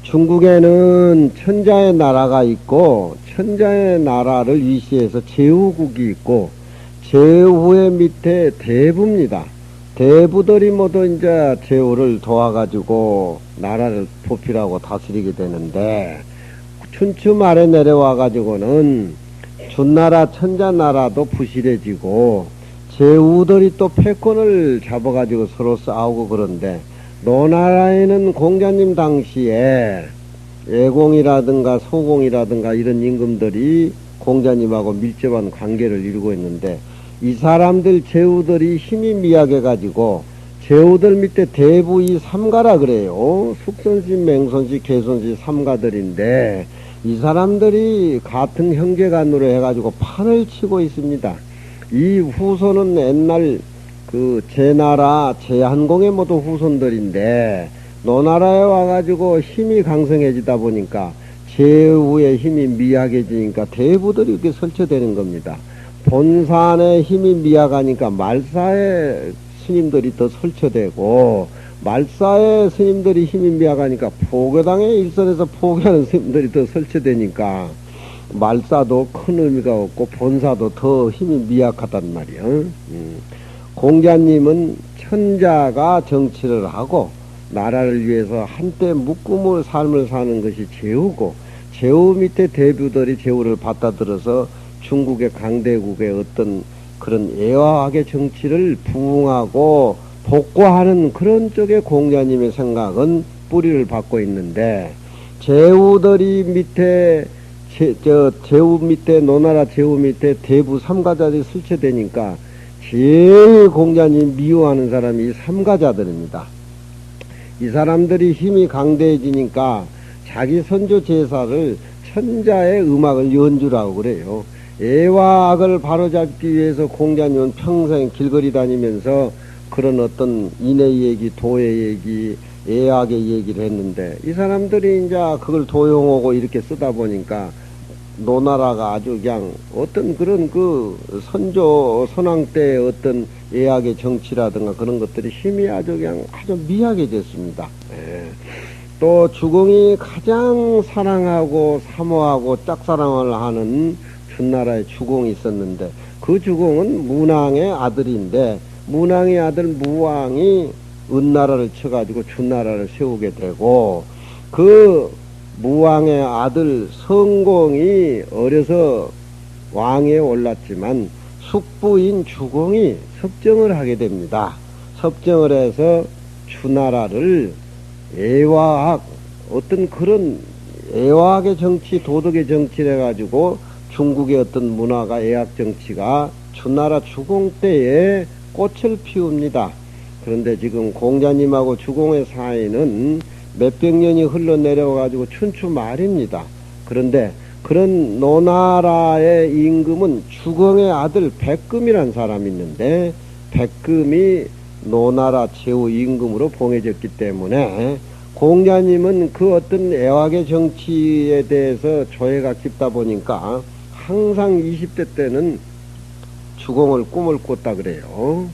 Speaker 1: 중국에는 천자의 나라가 있고 천자의 나라를 위시해서 제후국이 있고 제후의 밑에 대부입니다. 대부들이 모두 이제 제후를 도와가지고 나라를 보필하고 다스리게 되는데 춘추 말에 내려와가지고는 준나라 천자나라도 부실해지고 제후들이 또 패권을 잡아가지고 서로 싸우고 그런데 노나라에는 공자님 당시에 예공이라든가 소공이라든가 이런 임금들이 공자님하고 밀접한 관계를 이루고 있는데 이 사람들 제후들이 힘이 미약해가지고 제후들 밑에 대부 이 삼가라 그래요. 숙손씨, 맹손씨, 개손씨 삼가들인데 이 사람들이 같은 형제간으로 해가지고 판을 치고 있습니다. 이 후손은 옛날 그 제나라 제한공의 모두 후손들인데 노나라에 와가지고 힘이 강성해지다 보니까 제후의 힘이 미약해지니까 대부들이 이렇게 설치되는 겁니다. 본산의 힘이 미약하니까 말사의 스님들이 더 설치되고 말사의 스님들이 힘이 미약하니까 포교당의 일선에서 포교하는 스님들이 더 설치되니까 말사도 큰 의미가 없고 본사도 더 힘이 미약하단 말이야. 공자님은 천자가 정치를 하고 나라를 위해서 한때 묶음을 삶을 사는 것이 제후고 제후 밑에 대부들이 제후를 받아들여서 중국의 강대국의 어떤 그런 애화학의 정치를 부응하고 복구하는 그런 쪽에 공자님의 생각은 뿌리를 받고 있는데 제후들이 밑에 제후 밑에 노나라 제후 밑에 대부 삼가자들이 설치되니까 제일 공자님 미워하는 사람이 이 삼가자들입니다. 이 사람들이 힘이 강대해지니까 자기 선조 제사를 천자의 음악을 연주라고 그래요. 애화학을 바로잡기 위해서 공자님은 평생 길거리 다니면서 그런 어떤 인의 얘기, 도의 얘기, 애학의 얘기를 했는데 이 사람들이 이제 그걸 도용하고 이렇게 쓰다 보니까 노나라가 아주 그냥 어떤 그런 그 선조 선왕 때 어떤 애학의 정치라든가 그런 것들이 힘이 아주 그냥 아주 미약해졌습니다. 또 주공이 가장 사랑하고 사모하고 짝사랑을 하는 준나라의 주공이 있었는데 그 주공은 문왕의 아들인데 문왕의 아들 무왕이 은나라를 쳐가지고 준나라를 세우게 되고 그 무왕의 아들 성공이 어려서 왕에 올랐지만 숙부인 주공이 섭정을 하게 됩니다. 섭정을 해서 주나라를 애화학 어떤 그런 애화학의 정치 도덕의 정치를 해가지고 중국의 어떤 문화가 애학 정치가 주나라 주공 때에 꽃을 피웁니다. 그런데 지금 공자님하고 주공의 사이는 몇백 년이 흘러내려가지고 춘추 말입니다. 그런데 그런 노나라의 임금은 주공의 아들 백금이라는 사람이 있는데 백금이 노나라 제후 임금으로 봉해졌기 때문에 공자님은 그 어떤 애학의 정치에 대해서 조예가 깊다 보니까 항상 20대 때는 주공을 꿈을 꿨다 그래요.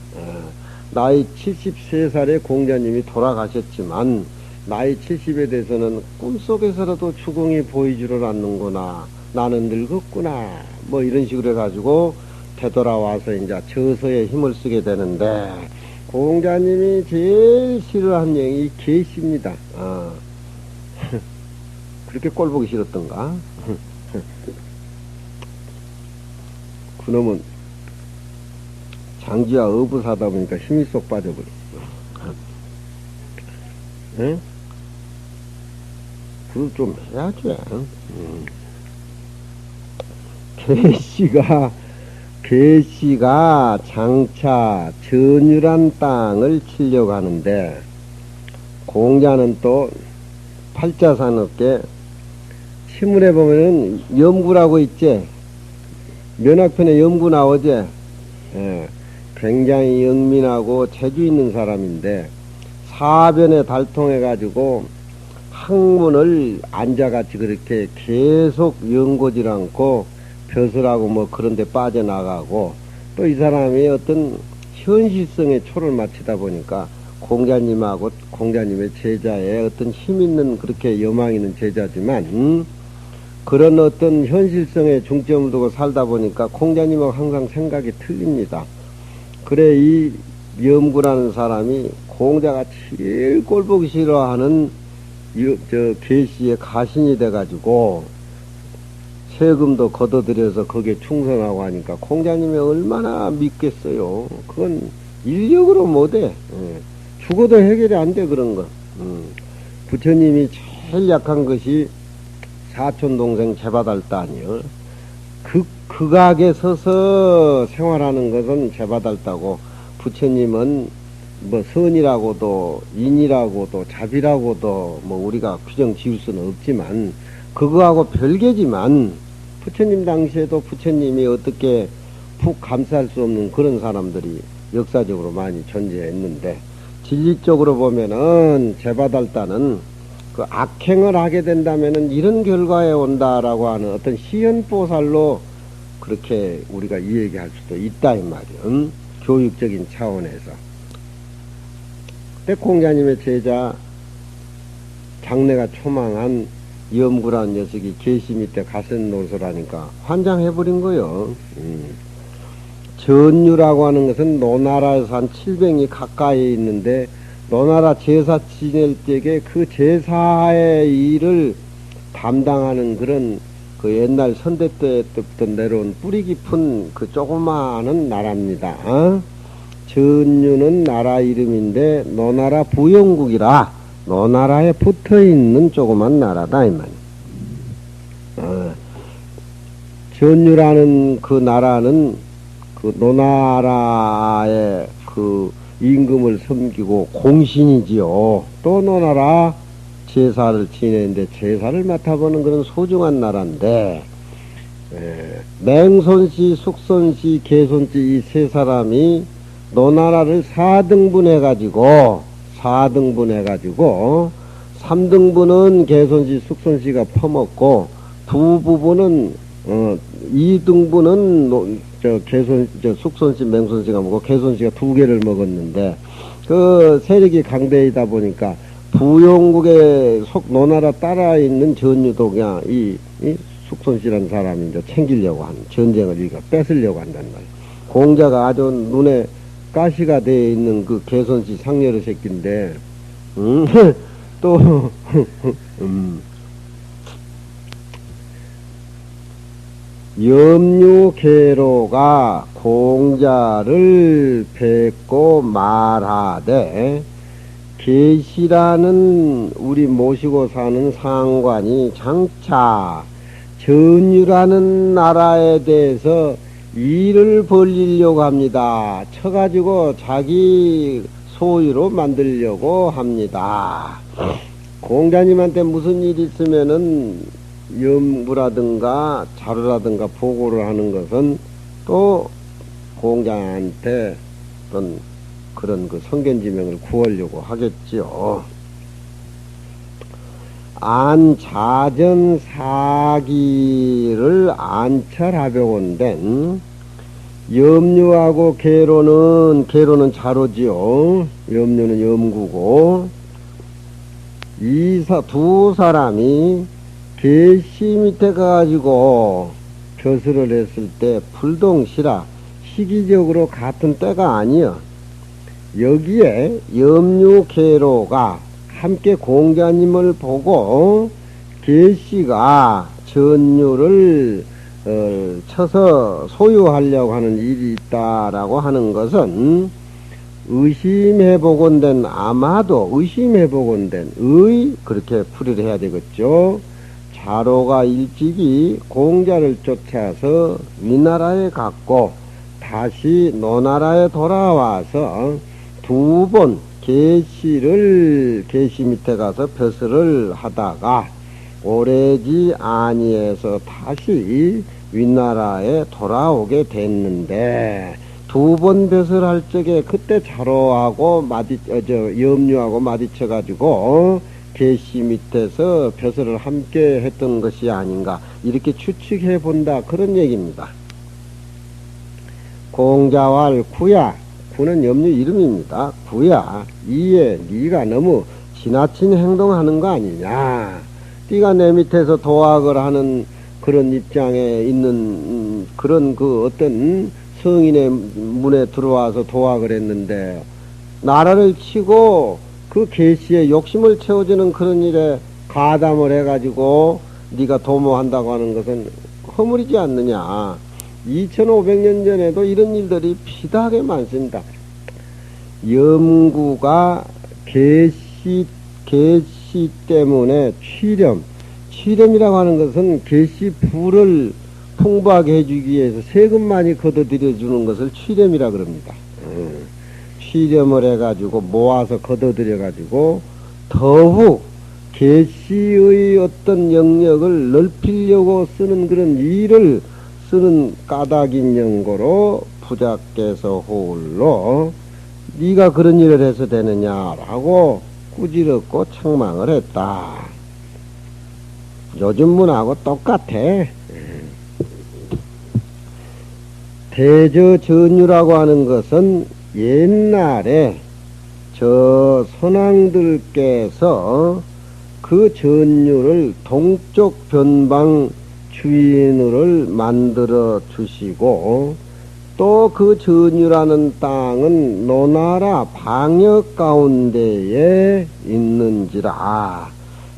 Speaker 1: 나이 73살에 공자님이 돌아가셨지만 나이 70에 대해서는 꿈속에서라도 주공이 보이지를 않는구나. 나는 늙었구나. 뭐 이런 식으로 해가지고 되돌아와서 이제 저서에 힘을 쓰게 되는데 공자님이 제일 싫어하는 얘기 계시입니다. 그렇게 꼴보기 싫었던가? 그놈은 장지와 어부사다 보니까 힘이 쏙 빠져버렸어. 응? 그걸 좀 해야지. 개씨가 계씨가 장차 전율한 땅을 치려고 하는데, 공자는 또 팔자산업계 시문에 보면은 염구라고 있지. 면학편에 염구 나오지. 예, 굉장히 영민하고 재주 있는 사람인데 사변에 달통해 가지고 학문을 앉아같이 그렇게 계속 연고질 않고 벼슬하고 뭐 그런 데 빠져나가고, 또 이 사람이 어떤 현실성에 초를 맞추다 보니까 공자님하고 공자님의 제자에 어떤 힘 있는, 그렇게 여망 있는 제자지만 그런 어떤 현실성에 중점을 두고 살다 보니까 공자님하고 항상 생각이 틀립니다. 그래 이 염구라는 사람이 공자가 제일 꼴보기 싫어하는 계시의 가신이 돼가지고 세금도 걷어들여서 거기에 충성하고 하니까 공자님이 얼마나 믿겠어요. 그건 인력으로 못해. 죽어도 해결이 안 돼 그런 거. 부처님이 제일 약한 것이 사촌동생 제바달다니요. 극악에 서서 생활하는 것은 제바달다고, 부처님은 뭐 선이라고도 인이라고도 자비라고도 뭐 우리가 규정 지을 수는 없지만 그거하고 별개지만, 부처님 당시에도 부처님이 어떻게 푹 감쌀 수 없는 그런 사람들이 역사적으로 많이 존재했는데, 진리적으로 보면은 제바달다는 그 악행을 하게 된다면은 이런 결과에 온다라고 하는 어떤 시연보살로 그렇게 우리가 이야기할 수도 있다 이 말이야. 교육적인 차원에서. 근데 공자님의 제자 장래가 초망한 염구라는 녀석이 계시 밑에 가센 노릇하니까 환장해버린 거요. 전유라고 하는 것은 노나라에서 한 700리 가까이 있는데, 노나라 제사 지낼 때에 그 제사의 일을 담당하는 그런 그 옛날 선대 때부터 내려온 뿌리 깊은 그 조그마한 나라입니다. 전유는 나라 이름인데 노나라 부영국이라 노나라에 붙어있는 조그만 나라다 이 말이야. 전유라는 그 나라는 그 노나라의 그 임금을 섬기고 공신이지요. 또 노나라 제사를 지내는데 제사를 맡아보는 그런 소중한 나라인데, 맹손씨, 숙손씨, 개손씨 이 세 사람이 노나라를 4등분 해가지고 3등분은 개손씨, 숙손씨가 퍼먹고, 두 부분은 2등분은 숙손씨, 맹손씨가 먹고 개손씨가 2개를 먹었는데, 그 세력이 강대이다 보니까 부용국의 노나라 따라 있는 전유도 그냥 이 숙손씨라는 사람이 이제 챙기려고 하는, 전쟁을 이거 뺏으려고 한다는 말이야. 공자가 아주 눈에 가시가 되어 있는 그 개손씨 상렬의 새끼인데, 또 염류계로가 공자를 뵙고 말하되, 계시라는 우리 모시고 사는 상관이 장차 전유라는 나라에 대해서 일을 벌리려고 합니다. 쳐가지고 자기 소유로 만들려고 합니다. 공자님한테 무슨 일이 있으면은 염구라든가 자루라든가 보고를 하는 것은 또 공자한테 어떤 그런 그 성견지명을 구하려고 하겠지요. 안자전 사기를 안철하려고는 염류하고 계로는 자로지요. 염류는 염구고, 두 사람이 계시 밑에 가가지고 벼슬을 했을 때 불동시라 시기적으로 같은 때가 아니여. 여기에 염류계로가 함께 공자님을 보고 계시가 전유를 쳐서 소유하려고 하는 일이 있다라고 하는 것은 의심해보건된, 아마도 의심해보건된 그렇게 풀이를 해야 되겠죠. 자로가 일찍이 공자를 쫓아서 위나라에 갔고 다시 노나라에 돌아와서 두 번 계시 밑에 가서 벼슬을 하다가 오래지 아니해서 다시 윗나라에 돌아오게 됐는데, 두 번 벼슬할 적에 그때 자로하고 염류하고 마주쳐가지고 계시 밑에서 벼슬을 함께 했던 것이 아닌가, 이렇게 추측해 본다, 그런 얘기입니다. 공자왈 구야, 구는 염류 이름입니다. 구야, 이에 네가 너무 지나친 행동하는 거 아니냐. 네가 내 밑에서 도학을 하는 그런 입장에 있는 그런 그 어떤 성인의 문에 들어와서 도학을 했는데, 나라를 치고 그 계시에 욕심을 채워주는 그런 일에 가담을 해가지고 네가 도모한다고 하는 것은 허물이지 않느냐. 2500년 전에도 이런 일들이 비다하게 많습니다. 염구가 계시 때문에 취렴이라고 하는 것은 계시 부를 풍부하게 해주기 위해서 세금 많이 걷어들여 주는 것을 취렴이라 그럽니다. 취렴을 해가지고 모아서 걷어들여 가지고 더욱 계시의 어떤 영역을 넓히려고 쓰는 그런 일을 쓰는 까닭인 연고로 부자께서 호울로 네가 그런 일을 해서 되느냐라고 꾸지럽고 책망을 했다. 요즘 문하고 똑같아. 대저전유라고 하는 것은 옛날에 저 선왕들께서 그 전유를 동쪽 변방 주인을 만들어 주시고, 또 그 전유라는 땅은 노나라 방역 가운데에 있는지라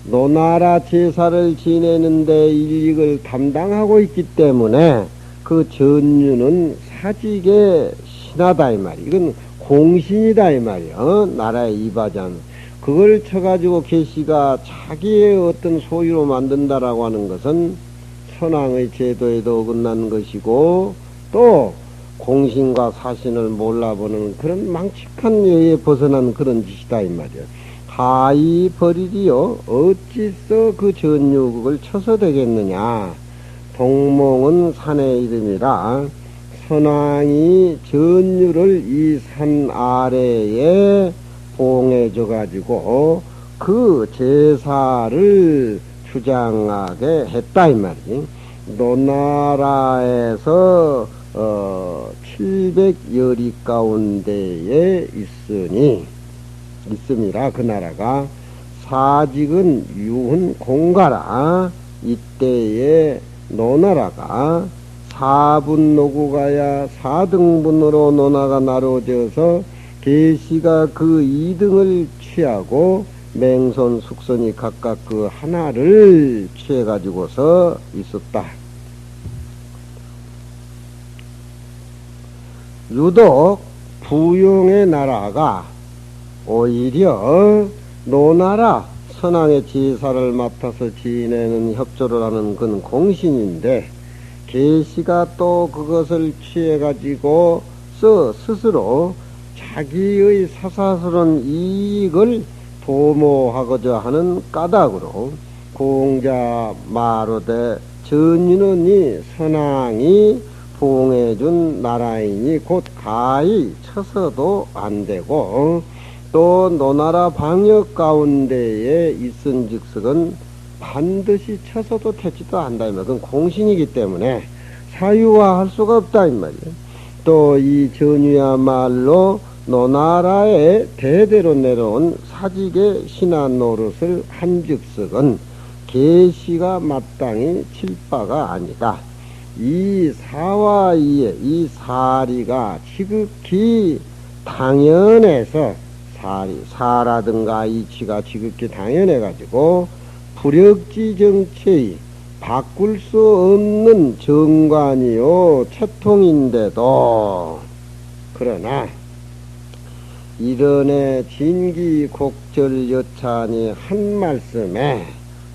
Speaker 1: 노나라 제사를 지내는데 일익을 담당하고 있기 때문에 그 전유는 사직의 신하다 이 말이야. 이건 공신이다 이 말이야. 나라에 이바지하는 그걸 쳐가지고 계시가 자기의 어떤 소유로 만든다라고 하는 것은 선왕의 제도에도 어긋난 것이고, 또 공신과 사신을 몰라보는 그런 망측한 여에 벗어난 그런 짓이다 이 말이야. 하이 버리리요. 어찌서 그 전유국을 쳐서 되겠느냐. 동몽은 산의 이름이라 선왕이 전유를 이 산 아래에 봉해줘 가지고 그 제사를 주장하게 했다 이 말이. 노나라에서 700여리 가운데에 있음이라 그 나라가 사직은 유훈 공가라. 이때에 노나라가 4분 노구가야 4등분으로 노나가 나눠져서 계시가 그 2등을 취하고 맹손 숙선이 각각 그 하나를 취해가지고서 있었다. 유독 부용의 나라가 오히려 노나라 선왕의 제사를 맡아서 지내는 협조를 하는 그런 공신인데, 계시가 또 그것을 취해가지고 스스로 자기의 사사스러운 이익을 도모하고자 하는 까닭으로 공자 마로되 전유는 이 선왕이 봉해준 나라이니 곧 가히 쳐서도 안 되고, 또 노나라 방역 가운데에 있은 즉석은 반드시 쳐서도 되지도 않다 이 말. 그건 공신이기 때문에 사유화할 수가 없다 이 말이에요. 또 이 전유야말로 노나라에 대대로 내려온 사직의 신하 노릇을 한 즉석은 계시가 마땅히 칠 바가 아니다. 이 사와 이에 이 사리가 지극히 당연해서 사라든가 이치가 지극히 당연해가지고 불역지 정체의 바꿀 수 없는 정관이요 채통인데도, 그러나 이런의 진기곡절 여찬이 한 말씀에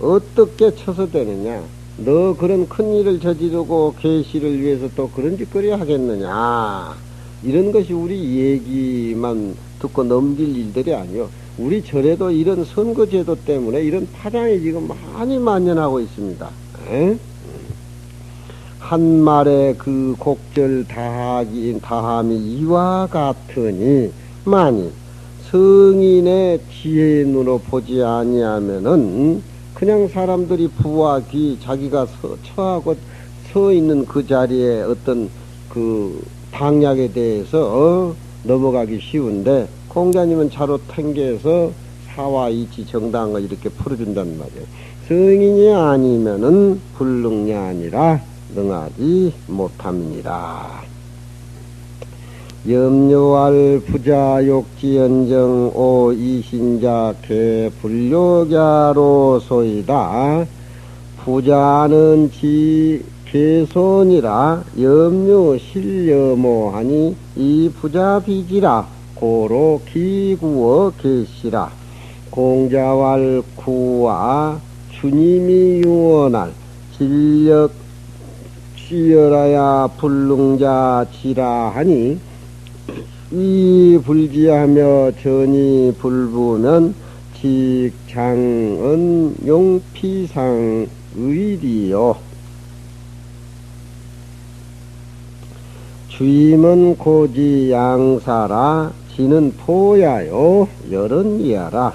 Speaker 1: 어떻게 쳐서 되느냐. 너 그런 큰 일을 저지르고 계시를 위해서 또 그런 짓거리 하겠느냐. 이런 것이 우리 얘기만 듣고 넘길 일들이 아니요. 우리 절에도 이런 선거제도 때문에 이런 파장이 지금 많이 만연하고 있습니다. 에? 한 말에 그 곡절 다함이 이와 같으니 만일 성인의 지혜의 눈으로 보지 아니하면은 그냥 사람들이 부와 귀 자기가 처하고 서 있는 그 자리에 어떤 그 당약에 대해서 넘어가기 쉬운데 공자님은 차로 탱겨서 사와 이치 정당한 걸 이렇게 풀어준단 말이에요. 성인이 아니면은 불능이 아니라 능하지 못함이니라. 염려할 부자 욕지연정 오 이신자 개 불욕야로소이다. 부자는 지 개손이라 염려 실염오하니 이 부자 빚이라 고로 기구어 계시라. 공자왈 구와 주님이 유언할 진력 취열하야 불능자 지라하니 이 불지하며 전이 불부면 직장은 용피상 의리요. 주임은 고지 양사라 지는 포야요 열은 이하라.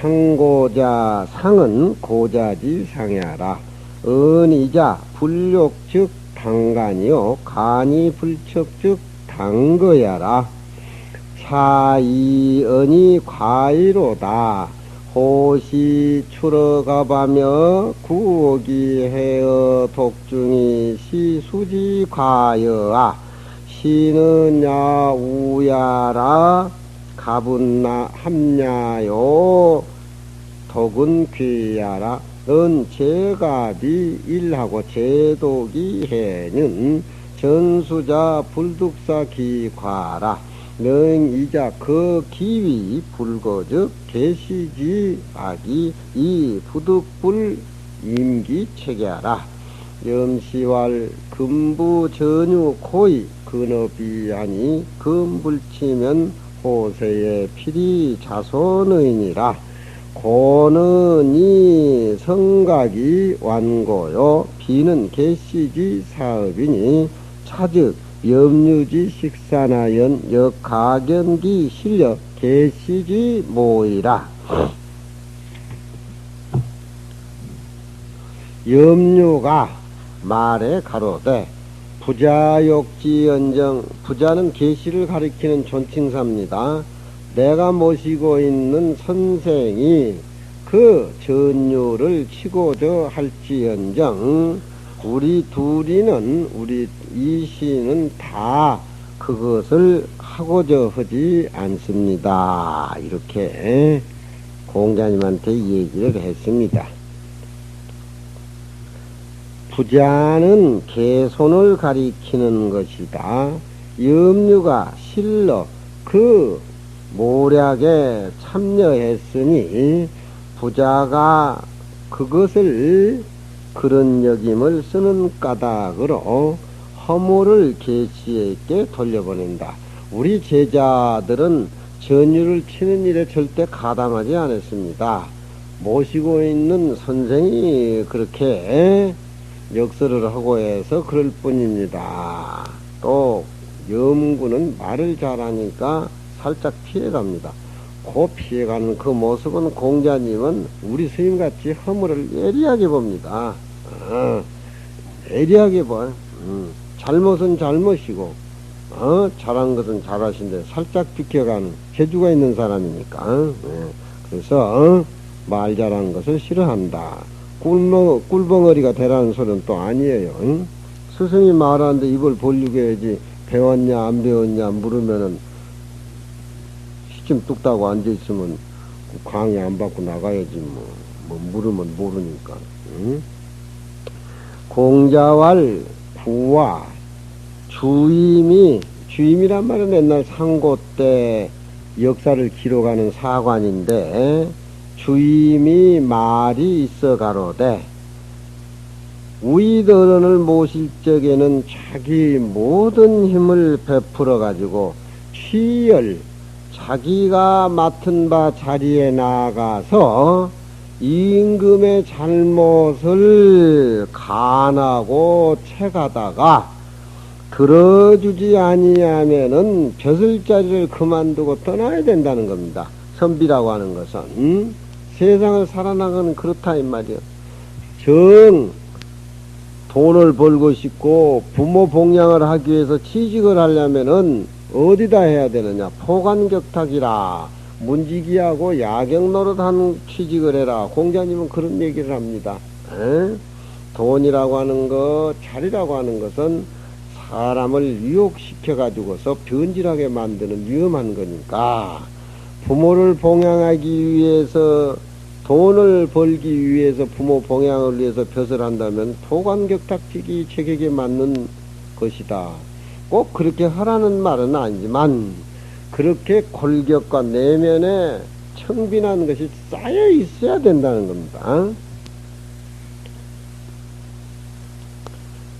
Speaker 1: 상고자 상은 고자지 상야라. 은이자 불욕즉 당간이요 간이 불척즉 당거야라. 차이언이 과이로다. 호시 추러가바며 구옥이 해어 독중이 시수지 과여아. 시는 야우야라 가분나 함야요 독은 귀야라. 은 제갑이 일하고 제독이 해는 전수자 불득사 기과라. 능이자 그 기위 불거즉 계시지 악이 이 부득불 임기 체계하라. 염시왈 금부 전유 고이 근업이 아니 금불치면 호세의 필이 자손의니라. 고는 이 성각이 완고요 비는 계시지 사업이니 차즉 염유지 식사나연 역가견기 실력 계시지 모이라. 염유가 말에 가로되 부자욕지연정 부자는 계시를 가리키는 존칭사입니다. 내가 모시고 있는 선생이 그 전유를 치고저 할지언정 우리 둘이는 우리 이시는 다 그것을 하고자 하지 않습니다. 이렇게 공자님한테 얘기를 했습니다. 부자는 개손을 가리키는 것이다. 염류가 실러 그 모략에 참여했으니 부자가 그것을 그런 역임을 쓰는 까닭으로 허물을 계시에게 돌려보낸다. 우리 제자들은 전유를 치는 일에 절대 가담하지 않았습니다. 모시고 있는 선생이 그렇게 역설을 하고 해서 그럴 뿐입니다. 또 염구는 말을 잘하니까 살짝 피해갑니다. 그 피해가는 그 모습은 공자님은 우리 스님같이 허물을 예리하게 봅니다. 예리하게 봐. 잘못은 잘못이고 잘한 것은 잘하신데 살짝 비켜가는 재주가 있는 사람이니까. 그래서 말 잘한 것을 싫어한다. 꿀벙어리가 되라는 소리는 또 아니에요. 스승이 말하는데 입을 벌리게 해야지. 배웠냐 안 배웠냐 물으면은 시침 뚝 따고 앉아있으면 강의 안 받고 나가야지 뭐 물으면 모르니까. 공자왈 구와 주임이란 말은 옛날 상고 때 역사를 기록하는 사관인데 주임이 말이 있어 가로되 위더런을 모실 적에는 자기 모든 힘을 베풀어 가지고 취열, 자기가 맡은 바 자리에 나아가서 임금의 잘못을 간하고 채가다가 들어주지 아니하면은 벼슬자리를 그만두고 떠나야 된다는 겁니다. 선비라고 하는 것은 세상을 살아나가는 그렇다 이 말이요. 정 돈을 벌고 싶고 부모 봉양을 하기 위해서 취직을 하려면은 어디다 해야 되느냐? 포관격탁이라 문지기하고 야경노릇한 취직을 해라. 공자님은 그런 얘기를 합니다. 돈이라고 하는 것, 자리라고 하는 것은 사람을 유혹시켜 가지고서 변질하게 만드는 위험한 거니까 부모를 봉양하기 위해서 돈을 벌기 위해서 부모 봉양을 위해서 벼슬 한다면 포관격탁직이 체격에 맞는 것이다. 꼭 그렇게 하라는 말은 아니지만 그렇게 골격과 내면에 청빈한 것이 쌓여 있어야 된다는 겁니다.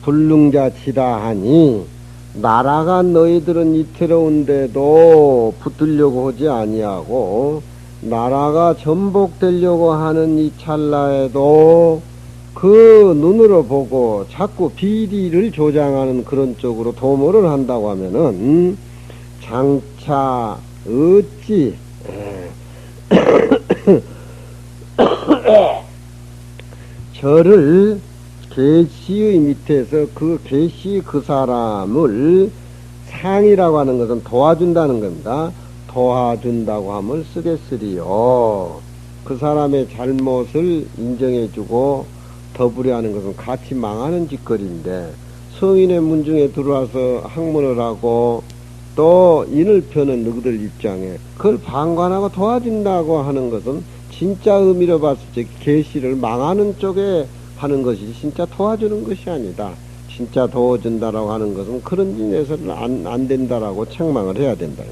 Speaker 1: 불능자치다 하니 나라가 너희들은 이태로운데도 붙들려고 하지 아니하고 나라가 전복되려고 하는 이 찰나에도 그 눈으로 보고 자꾸 비리를 조장하는 그런 쪽으로 도모를 한다고 하면은 장차 어찌 저를 계시의 밑에서 그 계시 그 사람을 상이라고 하는 것은 도와준다는 겁니다. 도와준다고 함을 쓰겠으리요. 그 사람의 잘못을 인정해주고 더불여 하는 것은 같이 망하는 짓거리인데 성인의 문중에 들어와서 학문을 하고 또 인을 펴는 너희들 입장에 그걸 방관하고 도와준다고 하는 것은 진짜 의미로 봤을 때 계시를 망하는 쪽에 하는 것이 진짜 도와주는 것이 아니다. 진짜 도와준다라고 하는 것은 그런 짓에서는 안 된다라고 책망을 해야 된다.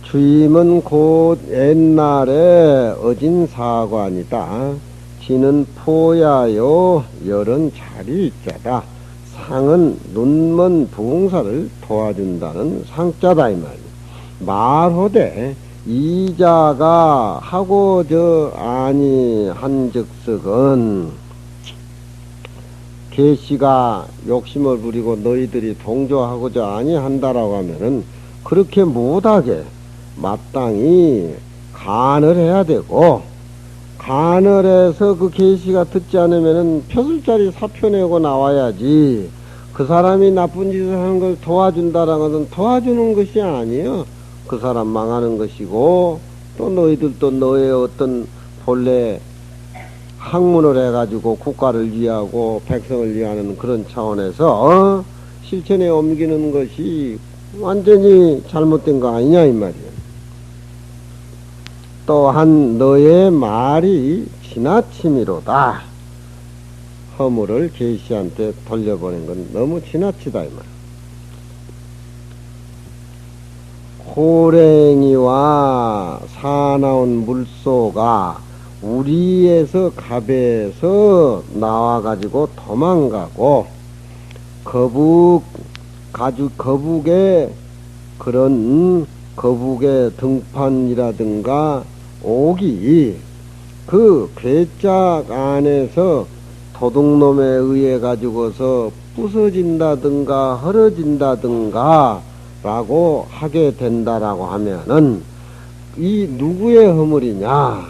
Speaker 1: 주임은 곧 옛날에 어진 사관이다. 지는 포야요 열은 자리 있자다. 상은 눈먼 부흥사를 도와준다는 상자다 이 말이야. 말호되 이자가 하고 저 아니 한즉석은 계시가 욕심을 부리고 너희들이 동조하고자 아니 한다라고 하면은 그렇게 못하게 마땅히 간을 해야 되고 간을 해서 그 계시가 듣지 않으면은 벼슬자리 사표 내고 나와야지. 그 사람이 나쁜 짓을 하는 걸 도와준다라는 것은 도와주는 것이 아니에요. 그 사람 망하는 것이고 또 너희들도 너의 어떤 본래 학문을 해가지고 국가를 위하고 백성을 위하는 그런 차원에서 실천에 옮기는 것이 완전히 잘못된 거 아니냐 이 말이야. 또한 너의 말이 지나침이로다. 허물을 계시한테 돌려보낸 건 너무 지나치다 이 말이야. 호랭이와 사나운 물소가 우리에서 갑에서 나와가지고 도망가고 거북의 그런 거북의 등판이라든가 옥이 그 괴짝 안에서 도둑놈에 의해 가지고서 부서진다든가 헐어진다든가 라고 하게 된다라고 하면은 이 누구의 허물이냐?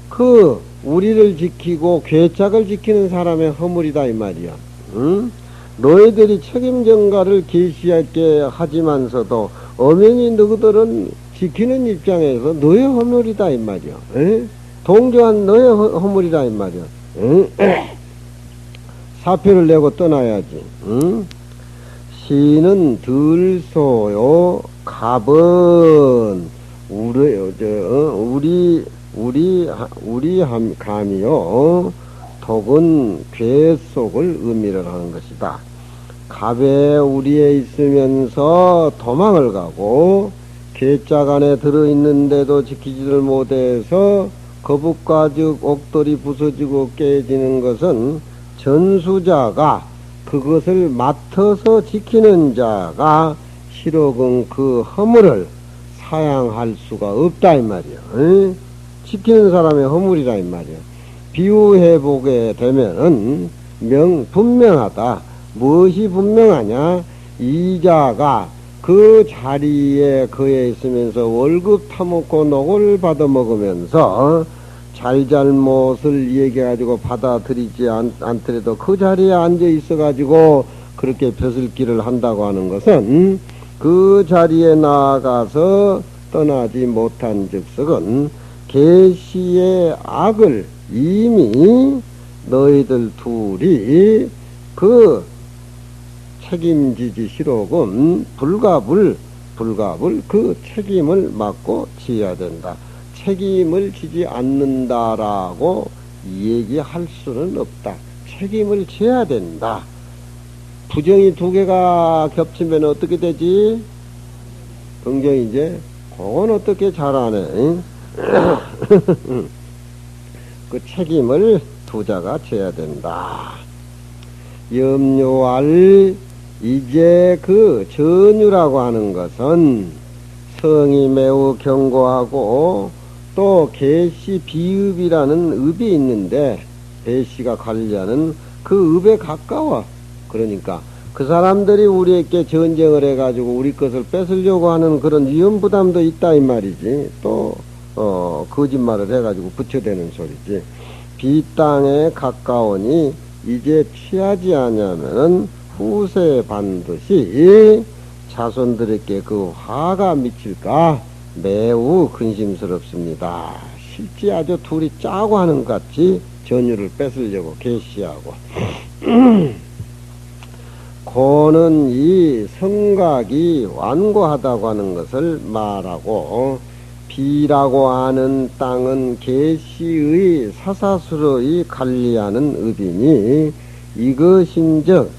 Speaker 1: 그 우리를 지키고 괴짝을 지키는 사람의 허물이다 이 말이야. 응? 너희들이 책임전가를 계시하게 하지만서도 엄연히 너희들은 지키는 입장에서 너의 허물이다 이 말이야. 에? 동조한 너의 허물이다 이 말이야. 사표를 내고 떠나야지. 응? 시는 들소요 갑은 우리 감이요 독은 괴 속을 의미를 하는 것이다. 갑에 우리에 있으면서 도망을 가고 괴짝 안에 들어있는데도 지키지를 못해서 거북가죽 옥돌이 부서지고 깨지는 것은 전수자가 그것을 맡아서 지키는 자가 실록은 그 허물을 사양할 수가 없다 이 말이야. 응? 지키는 사람의 허물이라 이 말이야. 비유해보게 되면은 분명하다. 무엇이 분명하냐? 이자가 그 자리에 거해 있으면서 월급 타먹고 녹을 받아먹으면서 잘잘못을 얘기해가지고 받아들이지 않더라도 그 자리에 앉아 있어가지고 그렇게 벼슬길을 한다고 하는 것은 그 자리에 나아가서 떠나지 못한 즉석은 계시의 악을 이미 너희들 둘이 그 책임지지 시록은 불갑을 그 책임을 맡고 지어야 된다. 책임을 지지 않는다라고 얘기할 수는 없다. 책임을 져야 된다. 부정이 두 개가 겹치면 어떻게 되지? 긍정이지? 그건 어떻게 잘하네. 그 책임을 두 자가 져야 된다. 염려할 이제 그 전유라고 하는 것은 성이 매우 견고하고 또 계시 비읍이라는 읍이 있는데 배시가 관리하는 그 읍에 가까워. 그러니까 그 사람들이 우리에게 전쟁을 해가지고 우리 것을 뺏으려고 하는 그런 위험부담도 있다 이 말이지. 또 거짓말을 해가지고 붙여대는 소리지. 비 땅에 가까우니 이제 취하지 않으면은 후세 반드시 자손들에게 그 화가 미칠까 매우 근심스럽습니다. 실제 아주 둘이 짜고 하는 것 같이 전유를 뺏으려고 계시하고 고는 이 성각이 완고하다고 하는 것을 말하고 비라고 하는 땅은 계시의 사사수로이 관리하는 읍이니 이것인즉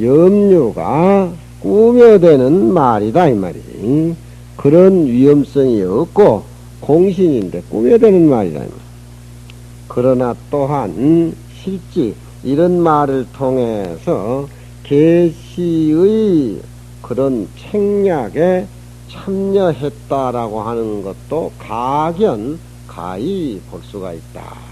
Speaker 1: 염류가 꾸며대는 말이다 이 말이지. 그런 위험성이 없고 공신인데 꾸며대는 말이다. 그러나 또한 실제 이런 말을 통해서 계시의 그런 책략에 참여했다라고 하는 것도 가히 볼 수가 있다.